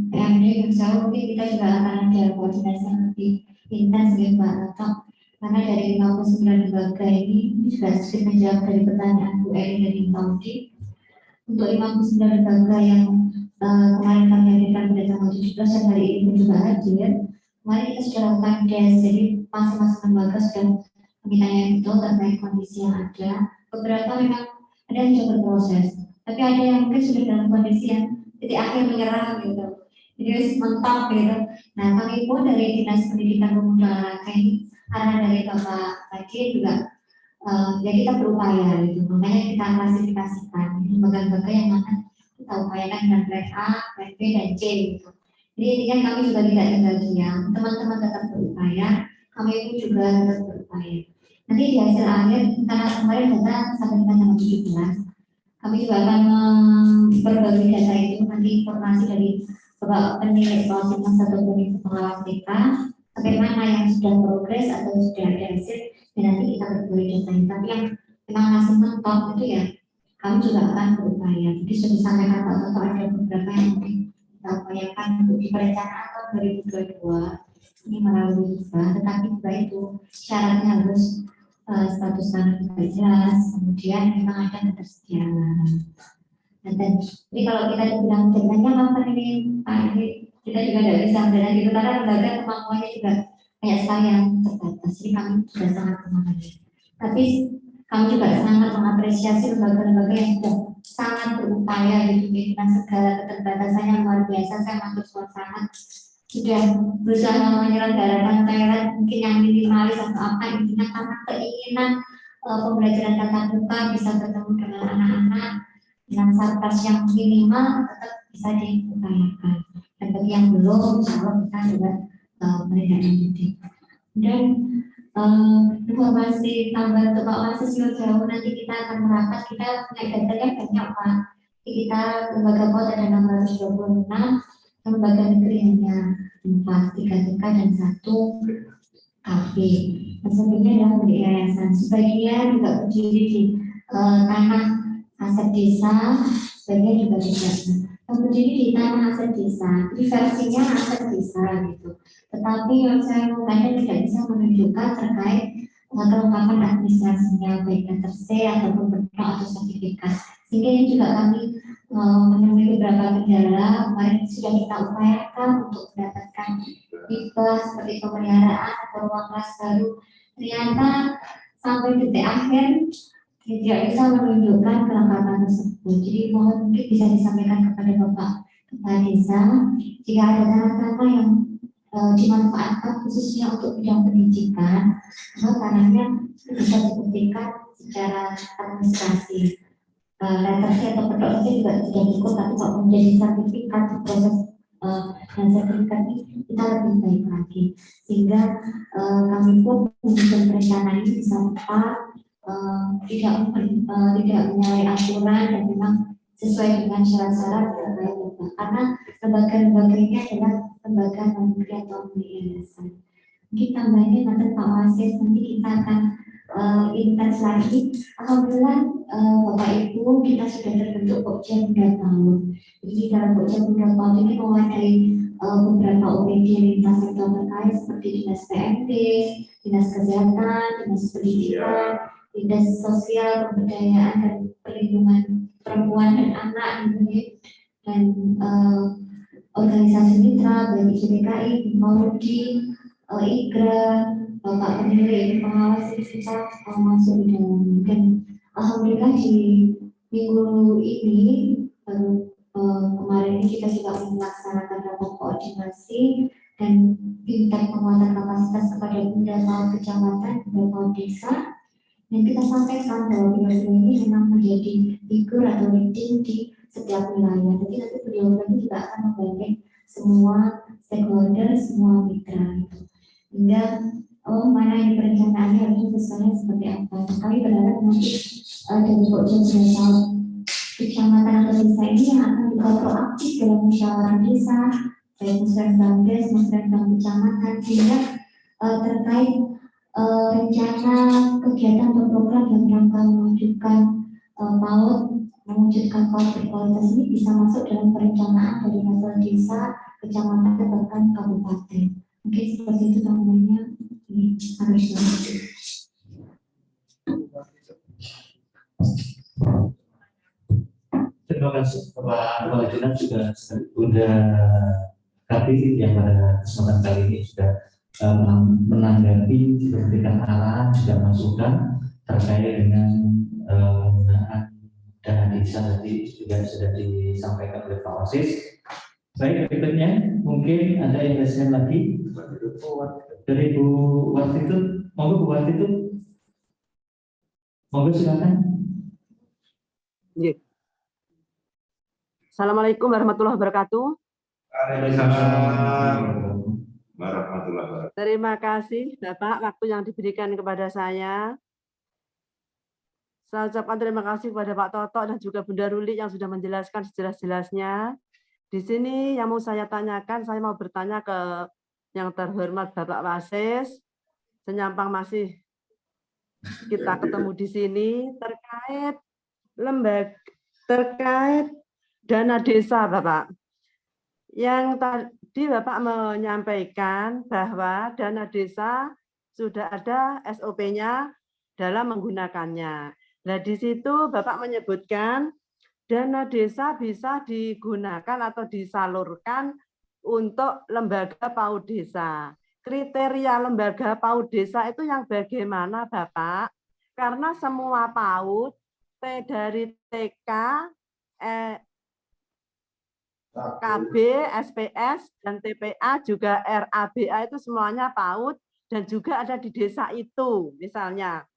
Speaker 3: PMD insya Allah mungkin kita juga akan ada koordinasi yang lebih intens ya Mbak Nato, karena dari 59 lembaga ini juga sedikit menjawab dari pertanyaan Bu Eri dari Taudi. Untuk 59 lembaga yang kemarin kami hadirkan pada tanggal 17 dan hari ini pun juga hadir, kemarin kita sudah lakukan tes, jadi masing-masing lembaga sudah meminta itu terkait kondisi yang ada. Beberapa memang ada yang coba berproses, tapi ada yang mungkin sudah dalam kondisi yang titik akhir menyerah gitu, jadi harus mentok gitu. Nah kami pun dari Dinas Pendidikan Pemuda Olahraga ini, arahan dari Bapak tadi juga ya kita berupaya gitu, makanya kita klasifikasikan lembaga-lembaga yang mana kita upayakan dengan grade A, grade B dan C gitu. Jadi intinya kami juga tidak tinggal diam, teman-teman tetap berupaya, kami pun juga tetap berupaya. Nanti di hasil akhir, karena kemarin data sampai dengan tanggal 17, kami juga akan berbagi data itu, nanti informasi dari Bapak penilai proses masa ataupun pengawas BK, bagaimana yang sudah progres atau sudah ada hasil, dan nanti kita berbagi datanya. Tapi yang memang masih mentok itu ya, kami juga akan berupaya. Jadi sudah disampaikan Pak Toto, ada beberapa yang mungkin kita upayakan untuk di perencanaan tahun 2022 ini melalui hibah, tetapi hibah itu syaratnya harus status tanah tidak jelas, kemudian memang ada ketersediaan. Dan jadi kalau kita bilang jalannya apa ini, Pak, ini kita juga tidak bisa mendadak gitu karena lembaga kemampuannya juga banyak sekali yang terbatas. Jadi kami sudah sangat memahami. Tapi kami juga sangat mengapresiasi lembaga-lembaga yang sudah sangat berupaya gitu dengan segala keterbatasannya luar biasa. Saya matur suwun sangat sudah berusaha menyelenggarakan thailand mungkin yang minimalis atau apa intinya karena keinginan pembelajaran tatap muka bisa bertemu dengan anak-anak dengan satgas yang minimal tetap bisa diupayakan. Dan bagi yang belum, insya Allah kita juga menindaklanjuti. Dan informasi tambahan untuk Pak Mahasiswa jauh nanti kita akan merapat, kita punya datanya banyak Pak. Kita lembaga kota ada 626, lembaga negeri hanya 4, 3 TK dan 1 KB. Sebenarnya adalah milik yayasan. Sebagian juga berdiri di tanah aset desa, sebagian juga tidak. Yang berdiri di tanah aset desa, di versinya aset desa gitu. Tetapi yang saya mengatakan tidak bisa menunjukkan terkait kelengkapan administrasinya, baik RT ataupun berkah atau sertifikat. Sehingga ini juga kami menemui beberapa kendala, kemarin sudah kita upayakan untuk mendapatkan hibah seperti pemeliharaan atau ruang kelas baru. Ternyata sampai detik akhir tidak bisa menunjukkan kelengkapan tersebut. Jadi mohon mungkin bisa disampaikan kepada Bapak Kepala Desa jika ada tanah-tanah yang dimanfaatkan khususnya untuk bidang pendidikan, maka tanahnya bisa dibuktikan secara administrasi. Letternya atau pedoknya juga tidak cukup, tapi kalau menjadi sertifikat proses dan sertifikat ini kita lebih baik lagi, sehingga kami pun menyusun perencanaan ini bisa tepat, tidak menyalahi aturan dan memang sesuai dengan syarat-syarat terkait lembaga. Karena lembaga-lembaga ini adalah lembaga non-negeri atau yayasan. Mungkin tambahnya nanti Pak Wasis nanti kita akan intens lagi. Alhamdulillah Bapak Ibu kita sudah terbentuk Pokja Bunda Tahun. Jadi dalam Pokja Bunda Tahun ini mewadai beberapa OPD lintas sektor terkait seperti Dinas PMD, Dinas Kesehatan, Dinas Pendidikan, Dinas Sosial, Pemberdayaan dan Perlindungan Perempuan dan Anak dan organisasi mitra bagi JPKI, Maudi, IGRA, Bapak Penilai Pengawas kita masuk di dalam. Dan alhamdulillah di minggu ini kemarin ini kita juga melaksanakan rapat koordinasi dan bintang penguatan kapasitas kepada bunda tahun kecamatan, bunda tahun desa. Dan kita sampaikan bahwa beliau ini memang menjadi figur atau leading di setiap wilayah. Jadi nanti beliau ini juga akan membangun semua stakeholder, semua mitra gitu. Hingga mana yang perencanaannya harus sesuai seperti apa. Kami berharap nanti dari Pokja kecamatan atau desa ini yang akan juga proaktif dalam musyawarah desa, baik musyawarah des, musyawarah kecamatan, sehingga terkait rencana kegiatan atau program yang rangka mewujudkan PAUD, mewujudkan PAUD berkualitas ini bisa masuk dalam perencanaan dari level desa, kecamatan, bahkan kabupaten. Mungkin seperti itu namanya. Ini harusnya.
Speaker 2: Terima kasih Bapak Kepala Dinas juga Bunda Kati yang pada kesempatan kali ini sudah menanggapi memberikan arahan juga masukan terkait dengan penggunaan dana desa tadi juga sudah disampaikan oleh Pak Wasis. Baik, berikutnya mungkin ada yang lain lagi dari Bu Wartitut. Monggo Bu Wartitut, monggo silakan.
Speaker 8: Assalamualaikum warahmatullahi wabarakatuh.
Speaker 1: Waalaikumsalam. warahmatullahi wabarakatuh.
Speaker 8: Terima kasih Bapak waktu yang diberikan kepada saya. Saya ucapkan terima kasih kepada Pak Toto dan juga Bunda Ruli yang sudah menjelaskan sejelas-jelasnya. Di sini yang mau saya tanyakan, saya mau bertanya ke yang terhormat Bapak Wasis. Senyampang masih kita ketemu di sini terkait terkait dana desa, Bapak. Yang tadi Bapak menyampaikan bahwa dana desa sudah ada SOP-nya dalam menggunakannya. Nah, di situ Bapak menyebutkan dana desa bisa digunakan atau disalurkan untuk lembaga PAUD desa. Kriteria lembaga PAUD desa itu yang bagaimana, Bapak? Karena semua PAUD dari TK, KB, SPS, dan TPA, juga RABA itu semuanya PAUD dan juga ada di desa itu misalnya.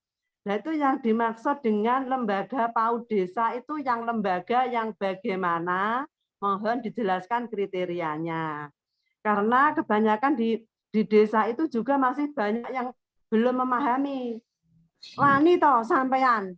Speaker 8: Nah, itu yang dimaksud dengan lembaga PAUD desa itu yang lembaga yang bagaimana, mohon dijelaskan kriterianya. Karena kebanyakan di desa itu juga masih banyak yang belum memahami. Wani toh sampean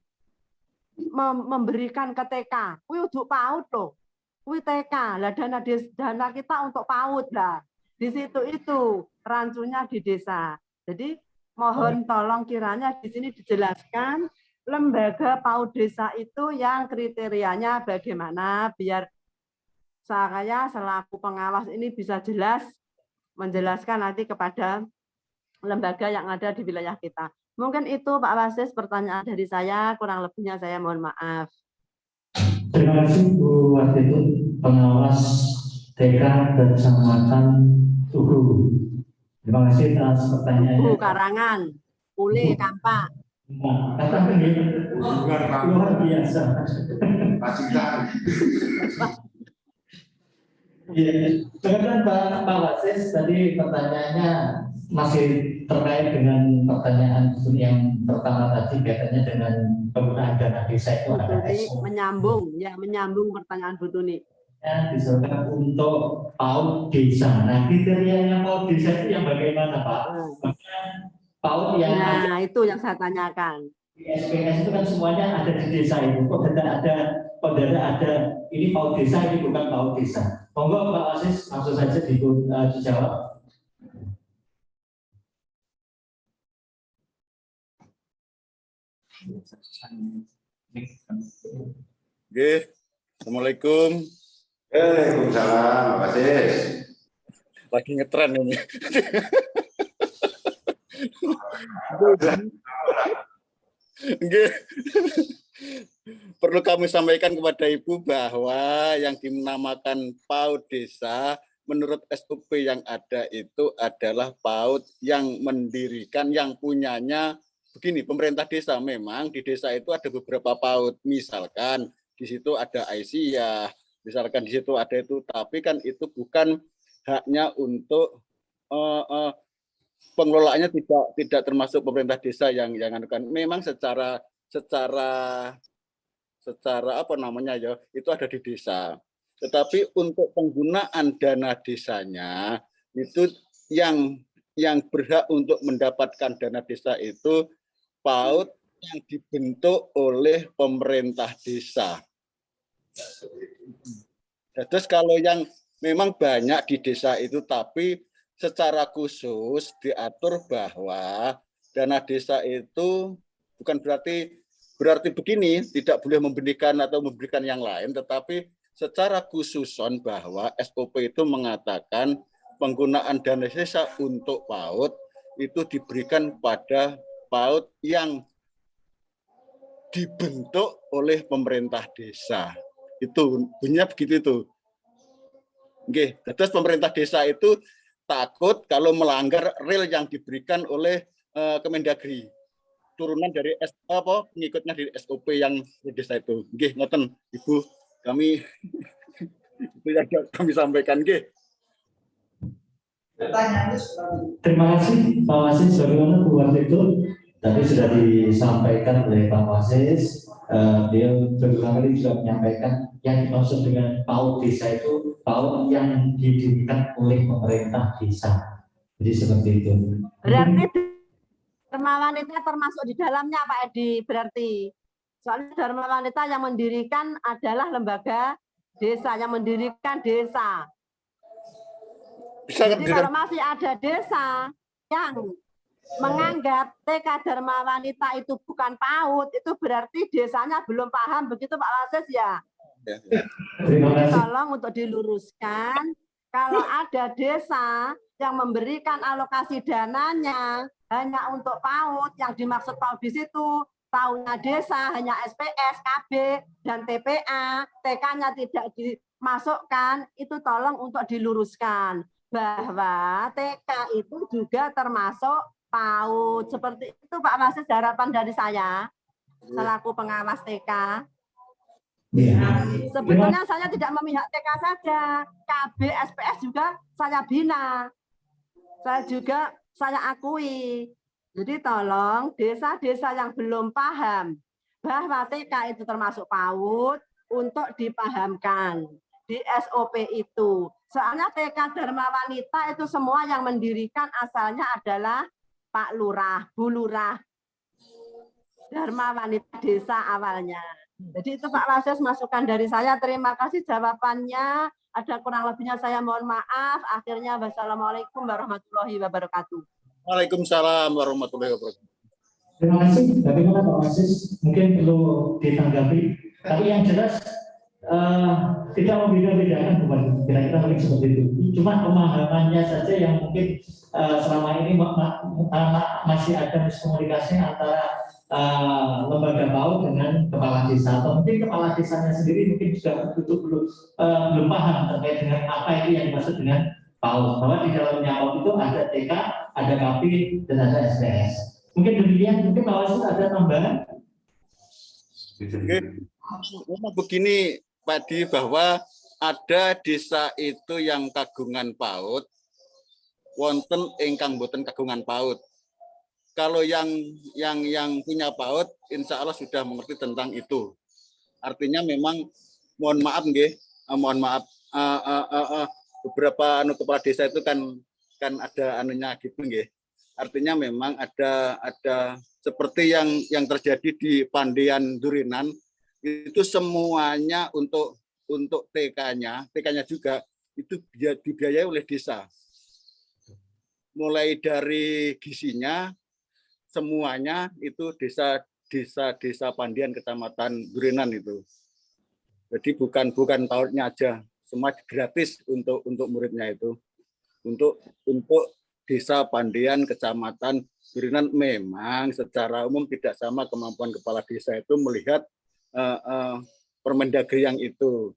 Speaker 8: memberikan ke TK, kuwi untuk PAUD loh. Kuwi TK, lah dana kita untuk PAUD lah. Di situ itu rancunya di desa. Jadi mohon tolong kiranya di sini dijelaskan lembaga PAUD desa itu yang kriterianya bagaimana biar saya selaku pengawas ini bisa jelas menjelaskan nanti kepada lembaga yang ada di wilayah kita. Mungkin itu Pak Wasis pertanyaan dari saya, kurang lebihnya saya mohon maaf.
Speaker 2: Terima kasih Bu Wasidun, pengawas TK dan Kecamatan Tugu. Terima kasih atas pertanyaannya.
Speaker 8: Bu Karangan, Pule, Kampak.
Speaker 2: Nah, katakan ini luar biasa. Iya, dengan Pak Wasis tadi pertanyaannya masih terkait dengan pertanyaan yang pertama tadi kaitannya dengan penggunaan dana desa itu ada SO.
Speaker 8: Menyambung pertanyaan Bu Tuni.
Speaker 2: Diserahkan untuk PAUD desa. Nah, kriterianya PAUD desa itu yang bagaimana, Pak? PAUD yang
Speaker 8: nah, itu yang saya tanyakan.
Speaker 2: Di SPS itu kan semuanya ada di desa itu. Kok ada ini PAUD desa, ini bukan PAUD desa. Monggo Pak Wasis langsung saja dijawab.
Speaker 4: Oke, Assalamualaikum.
Speaker 1: Waalaikumsalam, Pak Wasis.
Speaker 4: Lagi ngetren ini. Oke. Perlu kami sampaikan kepada Ibu bahwa yang dinamakan PAUD desa menurut SOP yang ada itu adalah PAUD yang mendirikan, yang punyanya begini, pemerintah desa. Memang di desa itu ada beberapa PAUD, misalkan di situ ada Aisyah, misalkan di situ ada itu, tapi kan itu bukan haknya untuk pengelolaannya tidak termasuk pemerintah desa yang anukan. Memang secara apa namanya ya, itu ada di desa. Tetapi untuk penggunaan dana desanya itu yang berhak untuk mendapatkan dana desa itu PAUD yang dibentuk oleh pemerintah desa. Terus kalau yang memang banyak di desa itu, tapi secara khusus diatur bahwa dana desa itu bukan berarti begini, tidak boleh memberikan atau memberikan yang lain, tetapi secara khususon bahwa SOP itu mengatakan penggunaan dana desa untuk PAUD itu diberikan pada PAUD yang dibentuk oleh pemerintah desa. Itu bunyinya begitu itu. Oke, terus pemerintah desa itu takut kalau melanggar real yang diberikan oleh Kemendagri. Turunan dari pengikutnya di SOP yang di desa itu. Nggih, ngoten Ibu, kami itu yang kami sampaikan nggih.
Speaker 2: Terima kasih Pak Wasis. Bagaimana Bu Wasidun? Tadi sudah disampaikan oleh Pak Wasis. Beliau berulang kali juga menyampaikan yang dimaksud dengan PAUD desa itu PAUD yang didirikan oleh pemerintah desa. Jadi seperti itu.
Speaker 8: Berarti Dharma Wanita termasuk di dalamnya Pak Edi, berarti. Soalnya Dharma Wanita yang mendirikan adalah lembaga desa, yang mendirikan desa.
Speaker 4: Bisa
Speaker 8: Jadi kalau masih ada desa yang menganggap TK Dharma Wanita itu bukan PAUD, itu berarti desanya belum paham, begitu Pak Wasis ya?
Speaker 2: Terima
Speaker 8: Jadi
Speaker 2: kasih.
Speaker 8: tolong untuk diluruskan, kalau ada desa yang memberikan alokasi dananya hanya untuk PAUD, yang dimaksud PAUD di situ, tahunya desa hanya SPS, KB, dan TPA, TK-nya tidak dimasukkan, itu tolong untuk diluruskan. Bahwa TK itu juga termasuk PAUD. Seperti itu Pak Wasis, harapan dari saya, selaku pengawas TK. Sebetulnya saya tidak memihak TK saja, KB, SPS juga saya bina. Saya akui. Jadi tolong desa-desa yang belum paham bahwa TK itu termasuk PAUD untuk dipahamkan di SOP itu. Soalnya TK Dharma Wanita itu semua yang mendirikan asalnya adalah Pak Lurah, Bu Lurah. Dharma Wanita desa awalnya. Jadi itu Pak Wasis masukan dari saya. Terima kasih jawabannya. Ada kurang lebihnya saya mohon maaf. Akhirnya wassalamualaikum warahmatullahi wabarakatuh.
Speaker 4: Waalaikumsalam warahmatullahi wabarakatuh.
Speaker 2: Terima kasih. Bagaimana Pak Wasis? Mungkin perlu ditanggapi. Tapi yang jelas tidak membeda-bedakan, bukan kira-kira mungkin seperti itu. Cuma pemahamannya saja yang mungkin selama ini masih ada miskomunikasi antara lembaga PAUD dengan kepala desa, atau mungkin kepala desanya sendiri mungkin juga belum paham terkait dengan apa itu yang dimaksud dengan PAUD. Bahwa di dalamnya PAUD itu ada TK, ada KB, dan ada SPS. Mungkin demikian. Mungkin Pak Wasis ada tambahan?
Speaker 4: Begini Pak Di, bahwa ada desa itu yang kagungan PAUD, wonten ingkang boten kagungan PAUD. Kalau yang punya PAUD, insya Allah sudah mengerti tentang itu. Artinya memang, mohon maaf beberapa kepala desa itu kan ada anunya gitu nggih. Artinya memang ada seperti yang terjadi di Pandean Durinan, itu semuanya untuk TK-nya juga itu dibiayai oleh desa. Mulai dari gisinya semuanya itu desa Pandian Kecamatan Durinan itu. Jadi bukan PAUD-nya aja, semua gratis untuk muridnya itu. Untuk desa Pandian Kecamatan Durinan memang secara umum tidak sama kemampuan kepala desa itu melihat Permendagri yang itu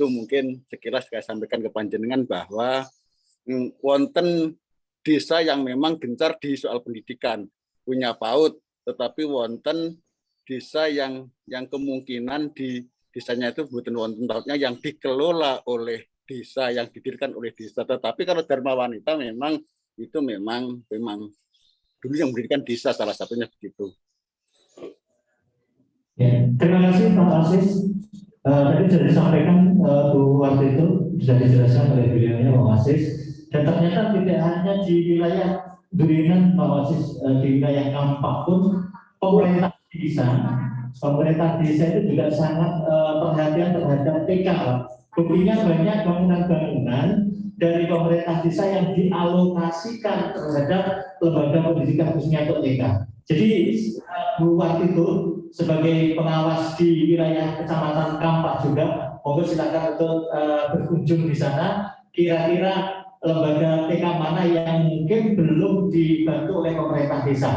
Speaker 4: mungkin sekilas saya sampaikan ke panjenengan bahwa wonten desa yang memang gencar di soal pendidikan, punya PAUD, tetapi wonten desa yang kemungkinan di desanya itu bukan wonten PAUD-nya yang dikelola oleh desa, yang didirikan oleh desa. Tetapi kalau Dharma Wanita memang dulu yang mendirikan desa, salah satunya begitu.
Speaker 2: Ya, terima kasih Pak Wasis. Tadi sudah disampaikan waktu itu sudah dijelaskan oleh beliaunya Pak Wasis. Dan ternyata tidak hanya di wilayah Durinan Pak Wasis, di wilayah Kampak pun pemerintah desa itu juga sangat perhatian terhadap TK. Buktinya banyak bangunan-bangunan dari pemerintah desa yang dialokasikan terhadap lembaga pendidikan khususnya untuk TK. Jadi waktu itu sebagai pengawas di wilayah Kecamatan Kampak juga, monggo silakan untuk berkunjung di sana. Kira-kira lembaga TK mana yang mungkin belum dibantu oleh pemerintah desa?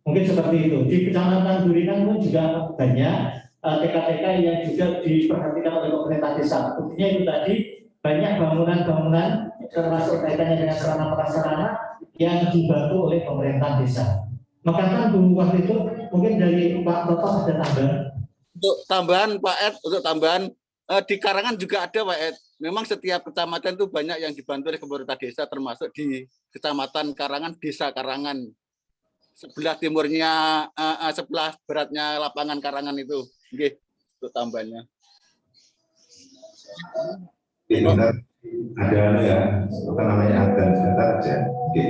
Speaker 2: Mungkin seperti itu. Di Kecamatan Durinan pun juga banyak TK-TK yang juga diperhatikan oleh pemerintah desa. Buktinya itu tadi banyak bangunan-bangunan termasuk kaitannya dengan sarana-prasarana yang dibantu oleh pemerintah desa. Maka waktu itu mungkin dari Pak Toto ada tambahan.
Speaker 4: Untuk tambahan Pak Ed, di Karangan juga ada Pak Ed. Memang setiap kecamatan itu banyak yang dibantu oleh pemerintah desa, termasuk di Kecamatan Karangan, Desa Karangan. Sebelah timurnya, sebelah baratnya lapangan Karangan itu. Oke, untuk tambahannya.
Speaker 1: Ada ya, apa namanya, adzan sebentar aja. Oke.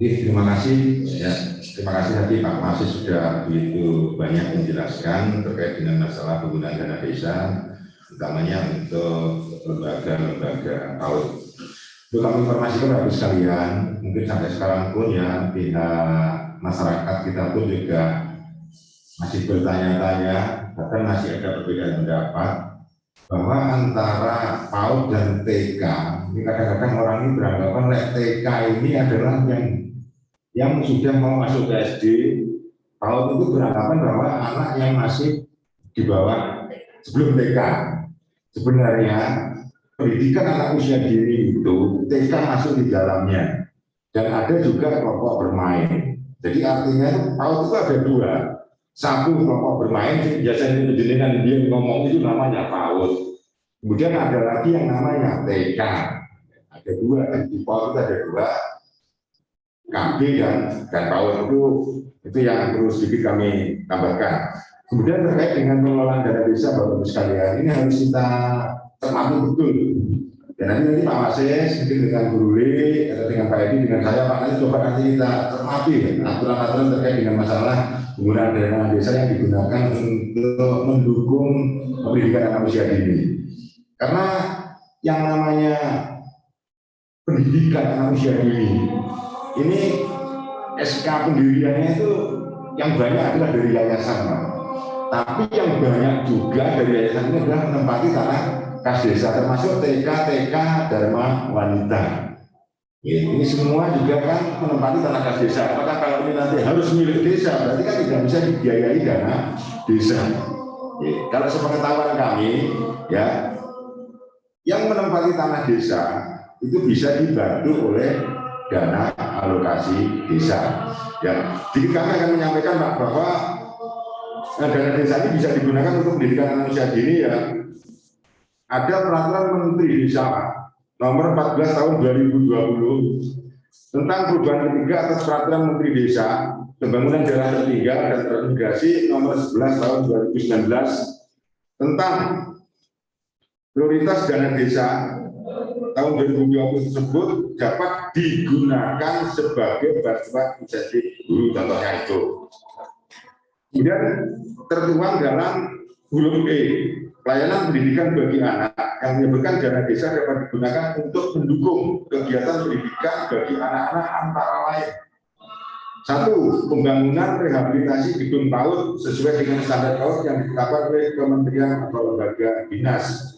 Speaker 1: Terima kasih ya, terima kasih tadi Pak Masis sudah begitu banyak menjelaskan terkait dengan masalah penggunaan dana desa, utamanya untuk lembaga-lembaga PAUD. Untuk kami informasikan kepada sekalian, mungkin sampai sekarang pun ya pihak masyarakat kita pun juga masih bertanya-tanya, bahkan masih ada perbedaan pendapat bahwa antara PAUD dan TK, ini kadang-kadang orang ini beranggapan TK ini adalah yang sudah mau masuk ke SD. PAUD itu beranggapan bahwa anak yang masih di bawah sebelum TK. Sebenarnya pendidikan anak usia dini itu TK masuk di dalamnya, dan ada juga kelompok bermain. Jadi artinya PAUD itu ada dua. Satu kelompok bermain, biasanya dengan dia ngomong itu namanya PAUD. Kemudian ada lagi yang namanya TK. Ada dua, di PAUD itu ada dua, KB dan PAUD itu yang perlu sedikit kami tambahkan. Kemudian terkait dengan pengelolaan dana desa Bapak-Ibu sekalian, ini harus kita cermati betul. Dan nanti Pak Masis, mungkin dengan Bu Ruli, atau dengan Pak Edi, dengan saya, Pak, nanti coba nanti kita cermati aturan-aturan terkait dengan masalah penggunaan dana desa yang digunakan untuk mendukung pendidikan anak usia dini. Karena yang namanya pendidikan anak usia dini, ini SK pendiriannya itu yang banyak adalah dari yayasan, Pak. Tapi yang banyak juga dari yayasan ini adalah menempati tanah kas desa, termasuk TK, Dharma Wanita. Ini semua juga kan menempati tanah kas desa. Apakah kalau ini nanti harus milik desa, berarti kan tidak bisa dibiayai dana desa. Kalau sepengetahuan kami, ya, yang menempati tanah desa itu bisa dibantu oleh dana alokasi desa. Ya, jadi kami akan menyampaikan Pak bahwa dana desa ini bisa digunakan untuk pendidikan anak usia dini ya. Ada peraturan Menteri Desa nomor 14 tahun 2020 tentang perubahan ketiga atas peraturan Menteri Desa, Pembangunan Daerah Tertinggal dan Transmigrasi nomor 11 tahun 2019 tentang prioritas dana desa tahun 2020 tersebut dapat digunakan sebagai bantuan insentif guru, contohnya itu. Kemudian tertuang dalam huruf E, pelayanan pendidikan bagi anak yang menyebutkan dana desa dapat digunakan untuk mendukung kegiatan pendidikan bagi anak-anak antara lain. 1. Pembangunan rehabilitasi gedung PAUD sesuai dengan standar PAUD yang ditetapkan oleh kementerian atau lembaga dinas.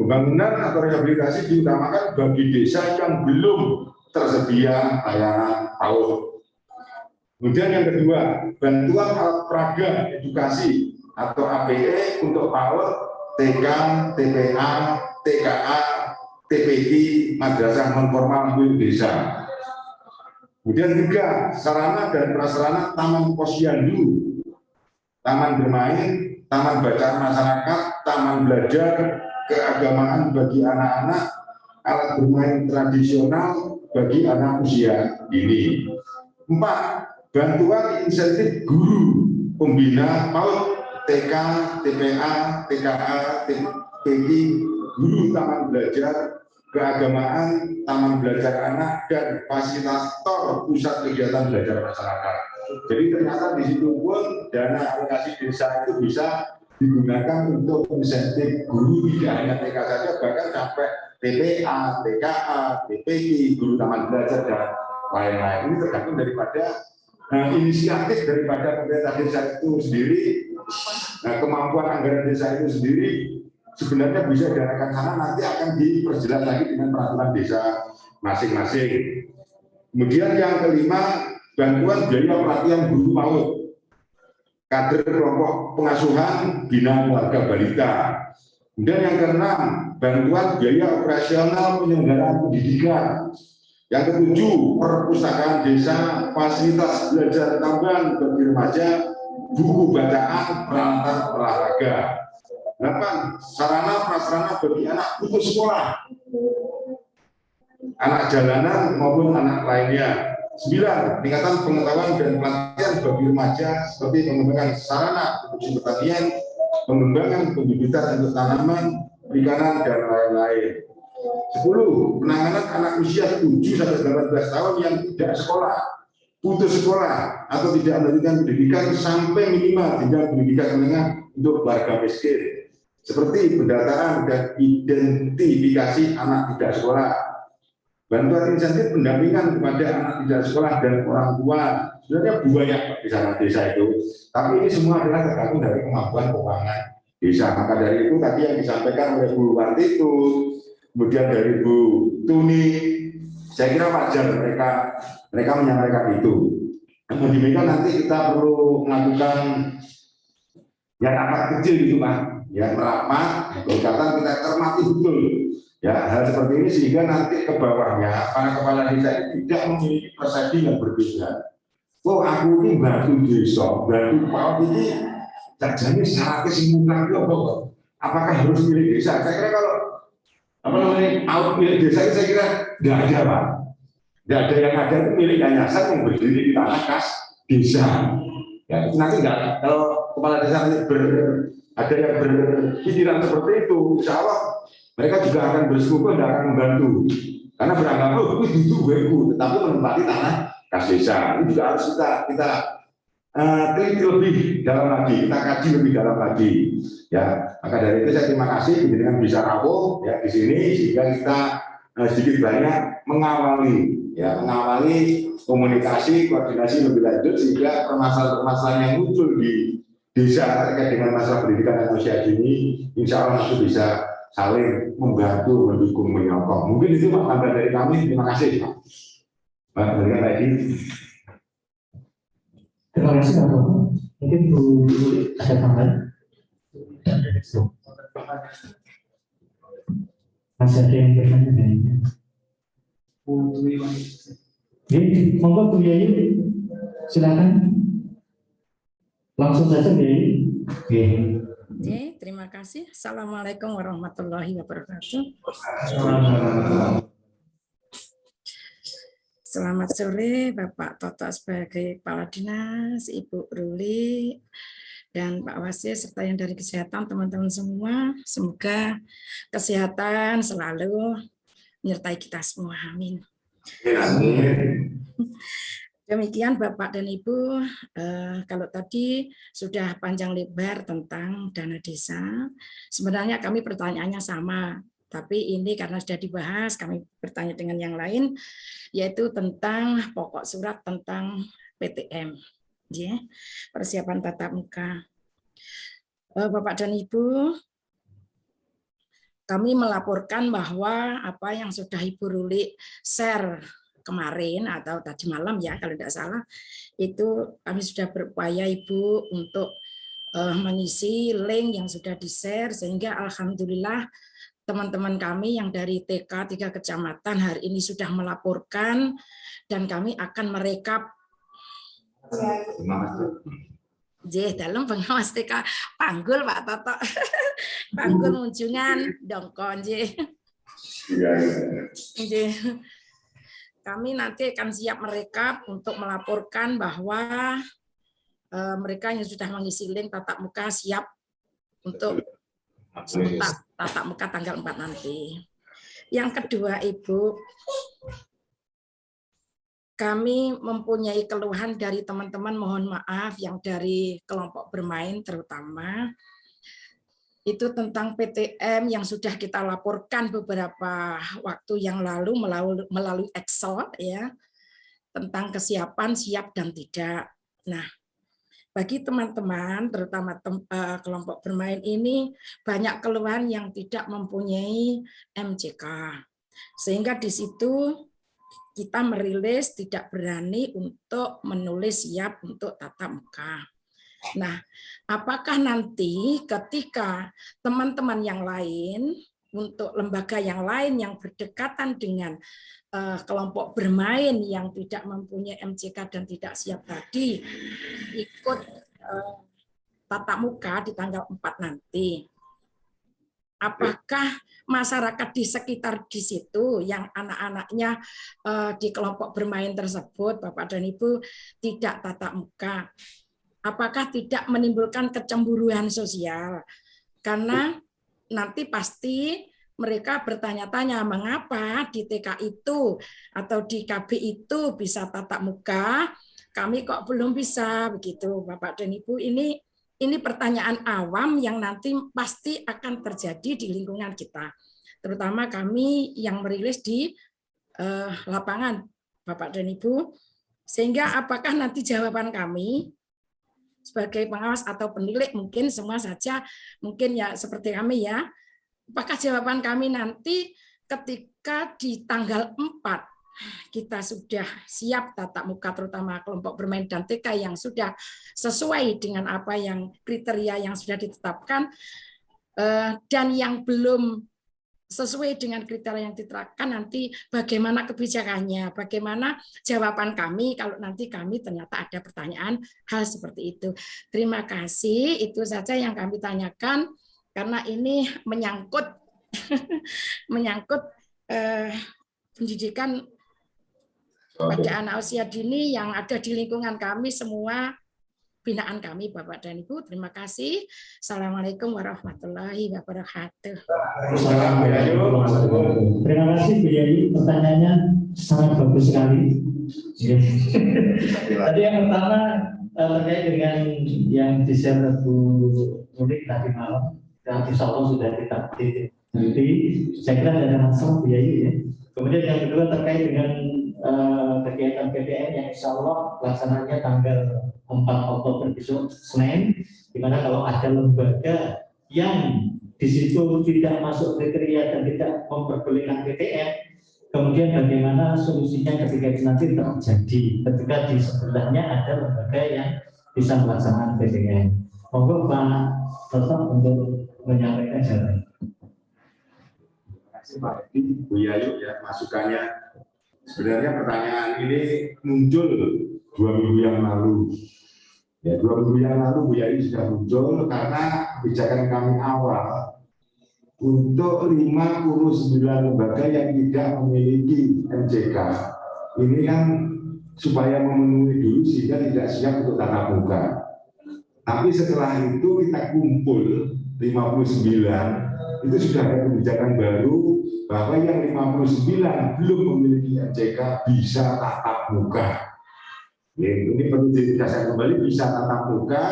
Speaker 1: Pembangunan atau rehabilitasi diutamakan bagi desa yang belum tersedia layanan PAUD. Kemudian yang kedua, bantuan alat peraga edukasi atau APE untuk PAUD, TK, TPA, TKA, TPI, madrasah non formal milik desa. Kemudian 3, sarana dan prasarana taman posyandu, taman bermain, taman bacaan masyarakat, taman belajar, keagamaan bagi anak-anak, alat bermain tradisional bagi anak usia dini. 4, bantuan insentif guru pembina PAUD, TK, TPA, TKA, TPI, guru taman belajar, keagamaan, taman belajar anak, dan fasilitator pusat kegiatan belajar masyarakat. Jadi ternyata di situ pun dana alokasi desa itu bisa digunakan untuk insentif guru, tidak hanya TK saja, bahkan sampai TPA, TKA, TPI, guru taman belajar, dan lain-lain. Ini tergantung daripada inisiatif daripada pemerintah desa itu sendiri, kemampuan anggaran desa itu sendiri. Sebenarnya bisa diarahkan sana, nanti akan diperjelas lagi dengan peraturan desa masing-masing. Kemudian yang kelima, bantuan biaya pelatihan guru PAUD, kader kelompok pengasuhan bina keluarga balita. Kemudian yang keenam, bantuan biaya operasional penyelenggaraan pendidikan. Yang ketujuh, perpustakaan desa, fasilitas belajar tambahan bagi remaja, buku bacaan, peralatan olahraga. 8, sarana prasarana bagi anak putus sekolah, anak jalanan maupun anak lainnya. 9, peningkatan pengetahuan dan pelatihan bagi remaja seperti pengembangan sarana produksi pertanian, pengembangan pembibitan untuk tanaman, perikanan, dan lain-lain. 10, penanganan anak usia 7-18 tahun yang tidak sekolah, putus sekolah, atau tidak melanjutkan pendidikan sampai minimal jenjang pendidikan menengah untuk warga miskin. Seperti pendataan dan identifikasi anak tidak sekolah, bantuan insentif pendampingan kepada anak tidak sekolah dan orang tua. Sebenarnya banyak di sana desa itu, tapi ini semua adalah tergantung dari kemampuan keuangan desa. Maka dari itu tadi yang disampaikan oleh Bu Wanti itu, kemudian dari Bu Tuni, saya kira wajar mereka menyampaikan itu. Namun demikian nanti kita perlu melakukan yang rapat kecil gitu Pak. Ya merapat, berkata kita cermati betul ya hal seperti ini sehingga nanti ke bawahnya para kepala desa ini tidak memiliki persepsi yang berbeda. Oh aku ini bantu desa, bantu PAUD ini jadi syarat kesimpulan itu apakah harus milik desa? Saya kira kalau PAUD milik desa saya kira tidak ada Pak. Tidak ada, yang ada itu milik yayasan yang berdiri di tanah kas desa. Ya nanti enggak kalau kepala desa ada yang berpikiran seperti itu, insya Allah mereka juga akan bersekutu dan akan membantu. Karena beranggapan, oh itu duitku, tetapi menempati tanah kas desa. Ini juga harus kita teliti lebih dalam lagi, kita kaji lebih dalam lagi. Ya, maka dari itu saya terima kasih dengan bisa rawuh ya di sini sehingga kita sedikit banyak mengawali komunikasi, koordinasi lebih lanjut sehingga permasalahan-permasalahan yang muncul di desa terkait dengan masalah pendidikan dan usia dini, insya Allah itu bisa saling membantu, mendukung, menyokong. Mungkin itu Pak tambahan dari kami. Terima kasih Pak. Pak, berikan lagi.
Speaker 2: Terima kasih Pak. Mungkin Bu ada tambahan? Masih ada yang bertanya? Oke, monggo Bu Yayu, silakan. Langsung saja Bu Yayu. Oke.
Speaker 9: Oke, terima kasih. Assalamualaikum warahmatullahi wabarakatuh. Selamat sore Bapak Toto sebagai Kepala Dinas, Ibu Ruli, dan Pak Wasis, serta yang dari kesehatan, teman-teman semua. Semoga kesehatan selalu menyertai kita semua. Amin. Demikian Bapak dan Ibu, kalau tadi sudah panjang lebar tentang dana desa, sebenarnya kami pertanyaannya sama, tapi ini karena sudah dibahas, kami bertanya dengan yang lain, yaitu tentang pokok surat tentang PTM, ya, persiapan tatap muka. Bapak dan Ibu, kami melaporkan bahwa apa yang sudah Ibu Ruli share kemarin atau tadi malam ya kalau tidak salah, itu kami sudah berupaya Ibu untuk mengisi link yang sudah di-share, sehingga alhamdulillah teman-teman kami yang dari TK 3 kecamatan hari ini sudah melaporkan, dan kami akan merekap dalam pengawas TK panggul Pak Toto. Panggul Munjungan dongkon kami nanti akan siap merekap untuk melaporkan bahwa mereka yang sudah mengisi link tatap muka siap untuk tatap muka tanggal 4 nanti. Yang kedua, Ibu, kami mempunyai keluhan dari teman-teman, mohon maaf, yang dari kelompok bermain terutama, itu tentang PTM yang sudah kita laporkan beberapa waktu yang lalu melalui Excel, ya, tentang kesiapan siap dan tidak. Nah, bagi teman-teman, terutama kelompok bermain ini, banyak keluhan yang tidak mempunyai MCK, sehingga di situ kita merilis tidak berani untuk menulis siap untuk tatap muka. Nah, apakah nanti ketika teman-teman yang lain, untuk lembaga yang lain yang berdekatan dengan kelompok bermain yang tidak mempunyai MCK dan tidak siap tadi, ikut tatap muka di tanggal 4 nanti, apakah masyarakat di sekitar di situ yang anak-anaknya di kelompok bermain tersebut, Bapak dan Ibu, tidak tatap muka, apakah tidak menimbulkan kecemburuan sosial? Karena nanti pasti mereka bertanya-tanya mengapa di TK itu atau di KB itu bisa tatap muka, kami kok belum bisa, begitu Bapak dan Ibu. Ini pertanyaan awam yang nanti pasti akan terjadi di lingkungan kita, terutama kami yang merilis di lapangan, Bapak dan Ibu. Sehingga apakah nanti jawaban kami sebagai pengawas atau penilik, mungkin semua saja, mungkin ya seperti kami ya, apakah jawaban kami nanti ketika di tanggal 4 kita sudah siap tatap muka, terutama kelompok bermain dan TK yang sudah sesuai dengan apa yang kriteria yang sudah ditetapkan, dan yang belum sesuai dengan kriteria yang diterapkan, nanti bagaimana kebijakannya, bagaimana jawaban kami kalau nanti kami ternyata ada pertanyaan hal seperti itu. Terima kasih, itu saja yang kami tanyakan, karena ini menyangkut pendidikan pada anak usia dini yang ada di lingkungan kami semua, binaan kami, Bapak dan Ibu. Terima kasih. Assalamualaikum warahmatullahi wabarakatuh.
Speaker 2: Terima kasih Bu Yayu, pertanyaannya sangat bagus sekali. Tadi yang pertama terkait dengan yang di-share Bu Nulik tadi malam, yang insya Allah sudah kita teliti. Saya kira ada masalah Bu Yayu ya. Kemudian yang kedua terkait dengan kegiatan PTM yang insya Allah pelaksananya tanggal 4 Oktober besok Senin, di mana kalau ada lembaga yang di situ tidak masuk kriteria dan tidak memperbolehkan PTM, kemudian bagaimana solusinya ketika itu nanti terjadi ketika di sebelahnya ada lembaga yang bisa melaksanakan PTM. Monggo Pak tetap untuk menyampaikan jawaban.
Speaker 1: Terima kasih Pak Bu Yayu ya masukannya. Sebenarnya pertanyaan ini muncul 2 minggu yang lalu. Ya, 2 minggu yang lalu Bu Yai sudah muncul karena kebijakan kami awal untuk 59 lembaga yang tidak memiliki MCK. Ini kan supaya memenuhi dulu sehingga tidak siap untuk tatap muka. Tapi setelah itu kita kumpul 59, itu sudah ada kebijakan baru bahwa yang 59 belum memiliki MCK bisa tatap muka. Ini perlu ditegaskan kembali, bisa tatap muka,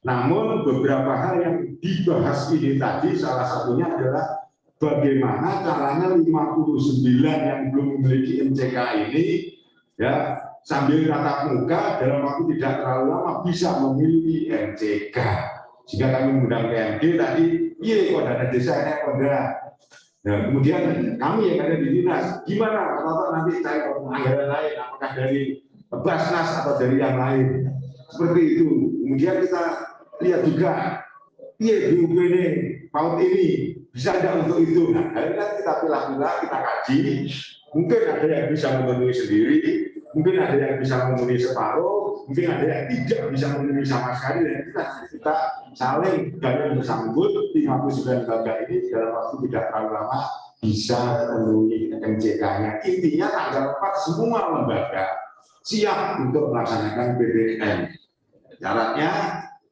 Speaker 1: namun beberapa hal yang dibahas ini tadi salah satunya adalah bagaimana caranya 59 yang belum memiliki MCK ini ya sambil tatap muka dalam waktu tidak terlalu lama bisa memiliki MCK. Jika kami mengundang PMD tadi, iya kok dana desa ini kok enggak. Nah, kemudian kami yang ada di dinas, gimana kalau nanti cari anggaran lain, apakah dari Basnas atau dari yang lain, seperti itu. Kemudian kita lihat juga, iya BUP ini, PAUD ini bisa ada untuk itu. Nah, akhirnya kita pilah-pilah, kita kaji. Mungkin ada yang bisa memenuhi sendiri, mungkin ada yang bisa memenuhi separuh, mungkin ada yang tidak bisa memenuhi sama sekali. Dan kita saling gayung bersambut 59 lembaga ini dalam waktu tidak terlalu lama bisa memenuhi MCK-nya. Intinya tanggal 4 semua lembaga siap untuk melaksanakan PTM. Syaratnya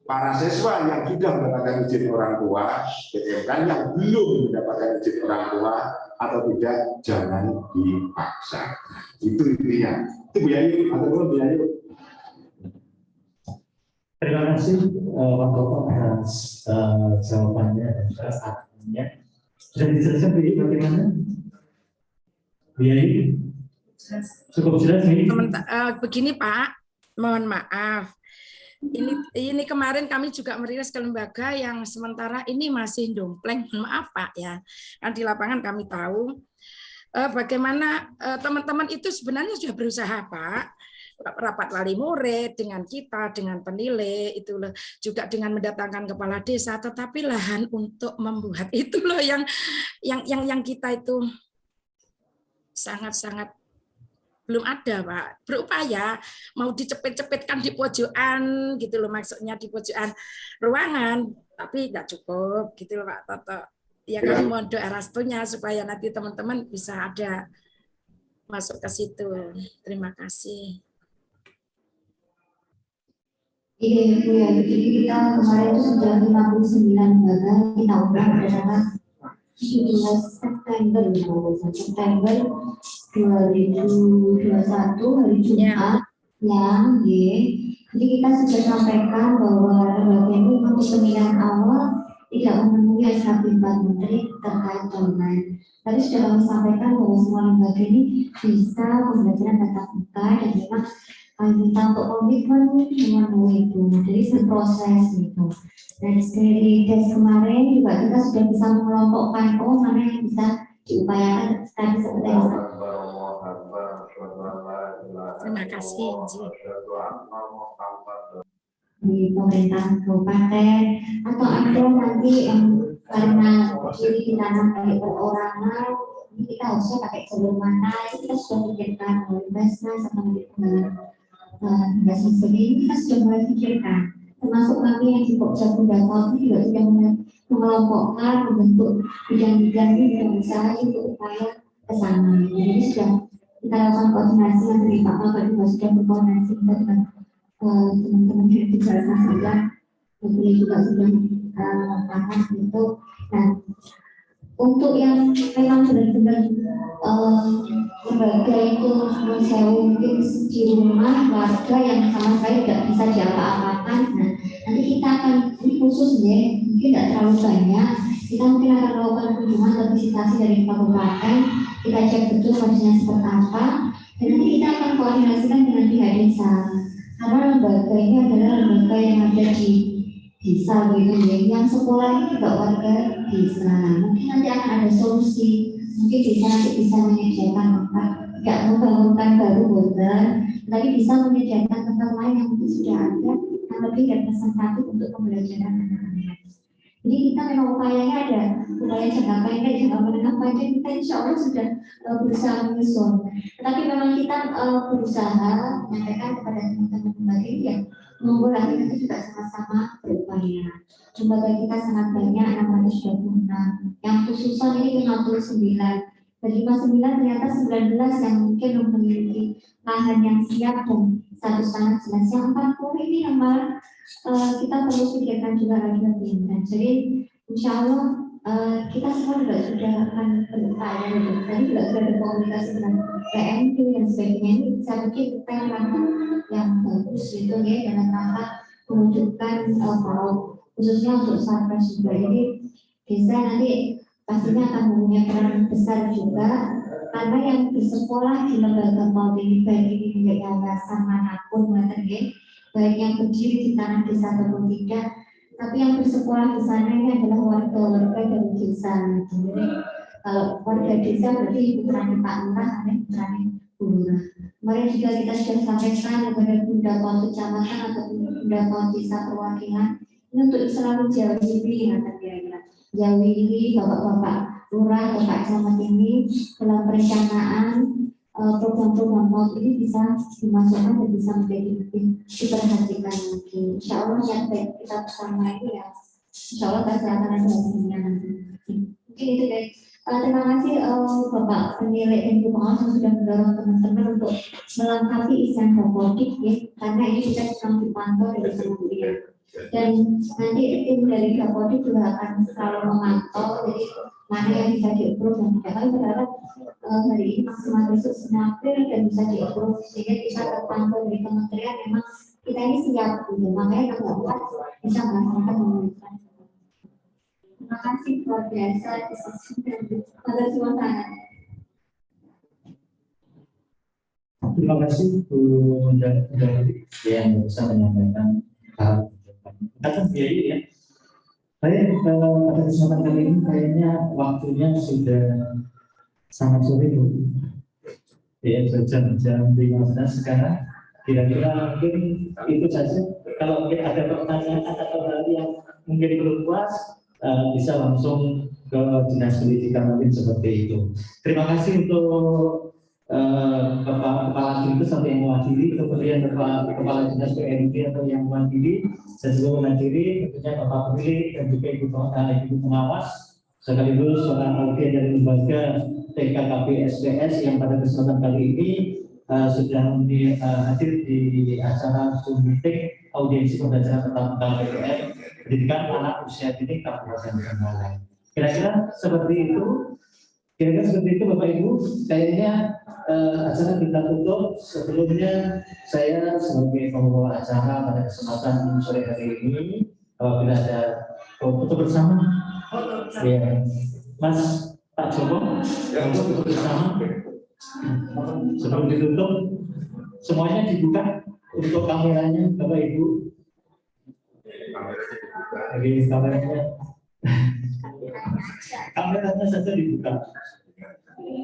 Speaker 1: para siswa yang sudah mendapatkan izin orang tua, PTM kan yang belum mendapatkan izin orang tua atau tidak, jangan dipaksa. Itu intinya. Itu Bu Yayu, atau Bu Yayu.
Speaker 2: Terima kasih Pak Toto atas jawabannya dan juga artinya. Sudah dijelaskan bagaimana? Bu Yayu? Cukup jelas ini.
Speaker 9: Begini Pak, mohon maaf. Ini kemarin kami juga merilis ke lembaga yang sementara ini masih dompleng. Maaf Pak ya. Kan di lapangan kami tahu bagaimana teman-teman itu sebenarnya sudah berusaha Pak. Rapat wali murid dengan kita, dengan penilai itu loh, juga dengan mendatangkan kepala desa, tetapi lahan untuk membuat itu loh yang kita itu sangat-sangat belum ada Pak. Berupaya mau dicepet-cepetkan di pojokan gitu loh, maksudnya di pojokan ruangan, tapi nggak cukup gitu loh Pak Toto. Ya kami mohon doa restunya supaya nanti teman-teman bisa ada masuk ke situ. Terima kasih.
Speaker 3: Iya Bu ya, jadi kita kemarin itu sudah 59 lembaga kita ulang berdasarkan 17 September 2021 hari Jumat yang jadi kita sudah sampaikan bahwa lembaga itu untuk pemilihan awal tidak memenuhi SKP 4 Menteri terkait online. Tadi sudah kami sampaikan bahwa semua lembaga ini bisa pembelajaran tatap muka dan memang kami minta untuk komitmen memenuhi itu. Jadi berproses gitu. Dan dari tes kemarin juga kita sudah bisa mengelompokkan mana yang bisa diupayakan tadi seperti yang
Speaker 9: terima kasih
Speaker 3: di pemerintahan kabupaten atau ada nanti yang karena jadi ditanam dari perorangan, ini kita harusnya pakai jalur mana, kita sudah pikirkan oleh Basnas atau Basnas ini kita sudah mulai pikirkan. Termasuk kami yang di Pokja Bundata ini juga sudah mulai mengelompokkan, membentuk bidang-bidang ini dan usaha untuk upaya ke sana. Jadi sudah kita lakukan koordinasi yang dari Pak Bapak juga sudah berkoordinasi dengan teman-teman di Jakarta juga, jadi juga sudah melakukan itu. Nah, untuk yang memang benar-benar lembaga itu saya mungkin di rumah warga yang sama sekali tidak bisa diapa-apakan. Nah, nanti kita akan ini khusus ya, mungkin tidak terlalu banyak. Kita mungkin akan melakukan kunjungan atau visitasi dari kabupaten. Kita cek betul kondisinya seperti apa, dan nanti kita akan koordinasikan dengan pihak desa. Karena lembaga ini adalah lembaga yang ada di desa gitu ya, yang sekolah ini juga warga desa. Mungkin nanti akan ada solusi, mungkin desa nanti bisa menyediakan tempat, tidak membangunkan baru boten, tapi bisa menyediakan tempat lain yang mungkin sudah ada yang lebih representatif untuk pembelajaran anak-anak. Jadi kita memang upayanya ada, upaya jangka pendek, jangka menengah panjang kita insya Allah sudah berusaha menyusun. Tetapi memang kita berusaha menyampaikan kepada teman-teman lembaga yang membuat kita juga sama-sama berupaya. Lembaga kita sangat banyak, 626. Yang khususan ini 59. Dari 59 ternyata 19 yang mungkin memiliki lahan yang siap dan satu sangat jelas. Yang 40 ini yang malah kita perlu pikirkan juga lagi lebih. Jadi insya Allah kita semua juga sudah akan berupaya. Tadi juga sudah berkomunikasi dengan PMD dan sebagainya. Ini saya pikir tema yang bagus gitu ya dalam rangka mewujudkan khususnya untuk Sarpras juga. Jadi desa nanti pastinya akan mempunyai peran besar juga karena yang bersekolah di lembaga PAUD ini baik ini di yayasan manapun baik yang berdiri di tanah desa ataupun tidak, tapi yang bersekolah di sana ini adalah warga-warga dari desa. Jadi kalau warga desa berarti putranya Pak Lurah, putranya Bu Lurah. Kemarin juga kita sudah sampaikan kepada Bunda PAUD Kecamatan ataupun Bunda PAUD Desa Perwakilan ini untuk selalu jauhi kira-kira. Jauhi bapak-bapak lurah, bapak camat ini dalam perencanaan program-program PAUD ini bisa dimasukkan dan bisa menjadi lebih diperhatikan lagi. Insya Allah yang baik kita bersama ini ya, insya Allah pasti akan ada hasilnya nanti. Mungkin itu deh. Terima kasih Bapak pemilik dan pengawas yang sudah mendorong teman-teman untuk melengkapi isian dapodik ya, karena ini kita sedang dipantau dari kementerian. Dan nanti tim dari Dapodik juga akan selalu memantau jadi mana yang bisa di-approve dan tidak. Kami berharap hari ini maksimal besok 9 April dan bisa di-approve sehingga kita terpantau dari kementerian memang kita ini siap gitu. Makanya kalau buat bisa melaksanakan pemerintahan. Terima kasih luar biasa diskusi dan pada suasana.
Speaker 2: Terima kasih Bu Mendagri yang bisa menyampaikan hal akan biaya ya. Baik, pada kesempatan kali ini kayaknya waktunya sudah sangat sore Bu. Ya, jam 15 sekarang. Kira-kira mungkin itu saja. Kalau ada pertanyaan atau hal yang mungkin belum puas, bisa langsung ke Dinas Pendidikan mungkin seperti itu. Terima kasih untuk Bapak Kepala Dinas atau yang mewakili, kemudian Bapak Kepala Dinas PNB atau yang mewakili, dan juga menghadiri tentunya Bapak Pemilik dan juga Ibu Pengawas, sekaligus seorang audien dari lembaga TKKP SPS yang pada kesempatan kali ini sudah hadir di acara Zoom meeting audiensi pembelajaran tatap muka PPN pendidikan anak usia dini Kabupaten Trenggalek. Kira-kira seperti itu. Kira-kira seperti itu Bapak Ibu. Kayaknya acara kita tutup. Sebelumnya saya sebagai pembawa acara pada kesempatan sore hari ini, apabila ada foto bersama, ya, Mas Pak Joko, foto bersama. Sebelum ditutup, semuanya dibuka untuk kameranya Bapak Ibu. Kameranya saja dibuka.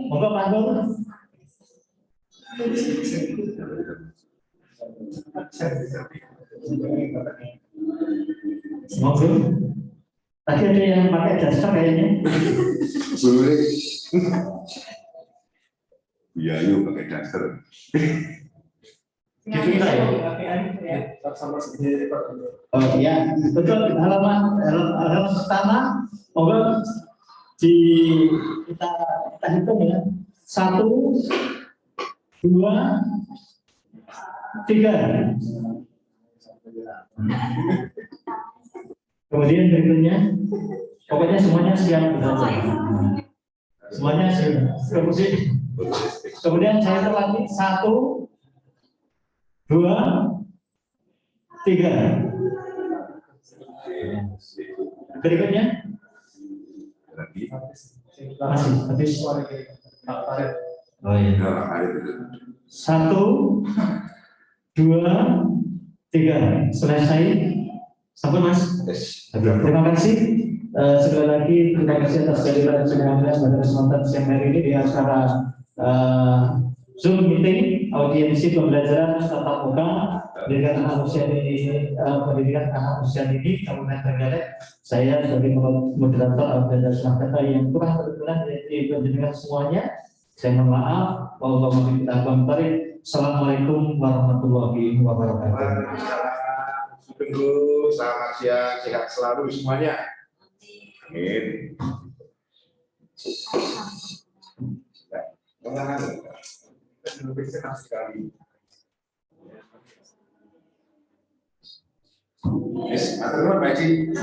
Speaker 2: Monggo Pak Nur. Monggo. Tadi ada yang pakai daster kayaknya.
Speaker 1: Boleh. Iya, yuk pakai daster.
Speaker 2: Gitu ya. Oh ya, betul. Halaman pertama, monggo kita hitung ya. 1, 2, 3. Kemudian berikutnya, pokoknya semuanya siap. Semuanya siap. Kemudian saya lagi 1, 2, 3. Berikutnya masih habis. Oh iya. 1, 2, 3. Selesai. Sampun Mas. Terima kasih. Sekali lagi terima kasih atas kehadiran semuanya pada kesempatan siang hari ini di acara Zoom meeting audiensi pembelajaran tatap muka pendidikan anak usia ini Kabupaten Trenggalek. Saya sebagai moderator dan kata yang kurang berkenan dari pendidikan semuanya. Saya mohon maaf. Assalamualaikum warahmatullahi wabarakatuh.
Speaker 1: Selamat siang, sehat selalu semuanya. Amin. Lebih senang sekali. Yes, atur Pak Haji.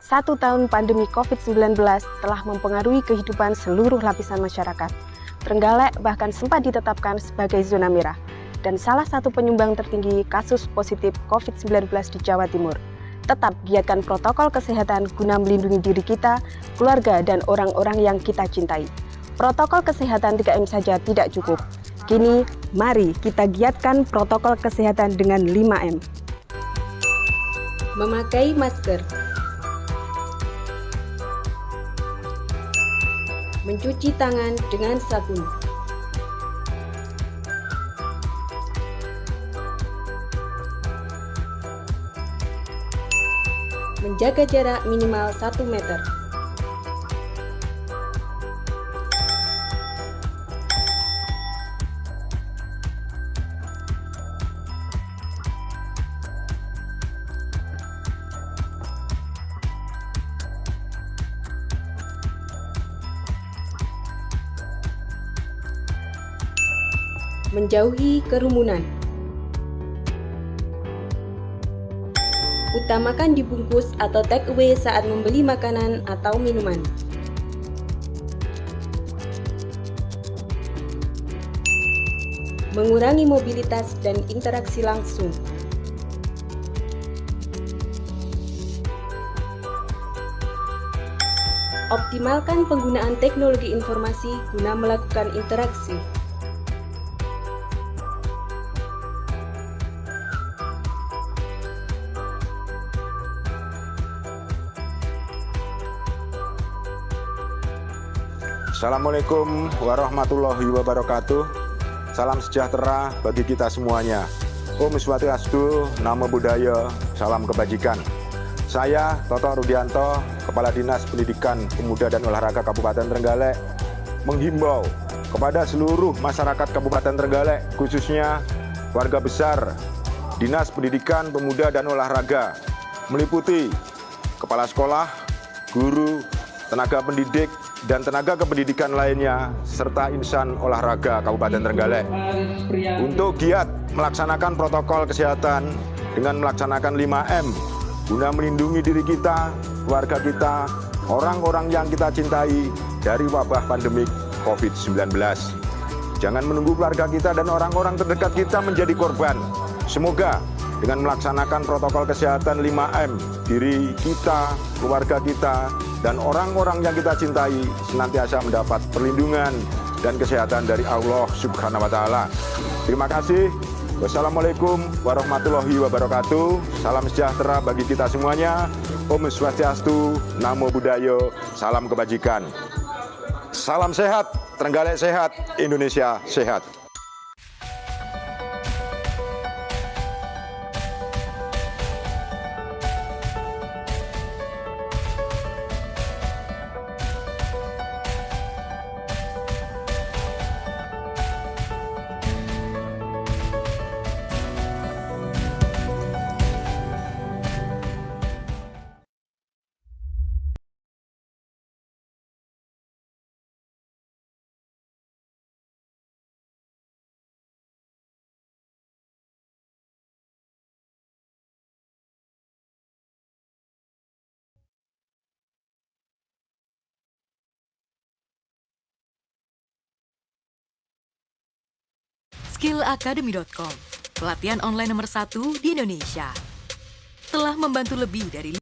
Speaker 10: Satu tahun pandemi COVID-19 telah mempengaruhi kehidupan seluruh lapisan masyarakat. Trenggalek bahkan sempat ditetapkan sebagai zona merah dan salah satu penyumbang tertinggi kasus positif COVID-19 di Jawa Timur. Tetap giatkan protokol kesehatan guna melindungi diri kita, keluarga, dan orang-orang yang kita cintai. Protokol kesehatan 3M saja tidak cukup. Kini, mari kita giatkan protokol kesehatan dengan 5M. Memakai masker, mencuci tangan dengan sabun, menjaga jarak minimal 1 meter, menjauhi kerumunan. Utamakan dibungkus atau take away saat membeli makanan atau minuman. Mengurangi mobilitas dan interaksi langsung. Optimalkan penggunaan teknologi informasi guna melakukan interaksi.
Speaker 1: Assalamualaikum warahmatullahi wabarakatuh. Salam sejahtera bagi kita semuanya. Om Swastiastu, Namo Buddhaya, salam kebajikan. Saya Toto Rudianto, Kepala Dinas Pendidikan Pemuda dan Olahraga Kabupaten Trenggalek, menghimbau kepada seluruh masyarakat Kabupaten Trenggalek, khususnya warga besar Dinas Pendidikan Pemuda dan Olahraga, meliputi kepala sekolah, guru, tenaga pendidik, dan tenaga kependidikan lainnya, serta insan olahraga Kabupaten Trenggalek, untuk giat melaksanakan protokol kesehatan dengan melaksanakan 5M, guna melindungi diri kita, keluarga kita, orang-orang yang kita cintai dari wabah pandemik COVID-19. Jangan menunggu keluarga kita dan orang-orang terdekat kita menjadi korban. Semoga dengan melaksanakan protokol kesehatan 5M, diri kita, keluarga kita, dan orang-orang yang kita cintai senantiasa mendapat perlindungan dan kesehatan dari Allah Subhanahu wa Ta'ala. Terima kasih. Wassalamualaikum warahmatullahi wabarakatuh. Salam sejahtera bagi kita semuanya. Om Swastiastu, Namo Buddhaya, salam kebajikan. Salam sehat, Trenggalek sehat, Indonesia sehat.
Speaker 11: skillacademy.com, pelatihan online nomor 1 di Indonesia. Telah membantu lebih dari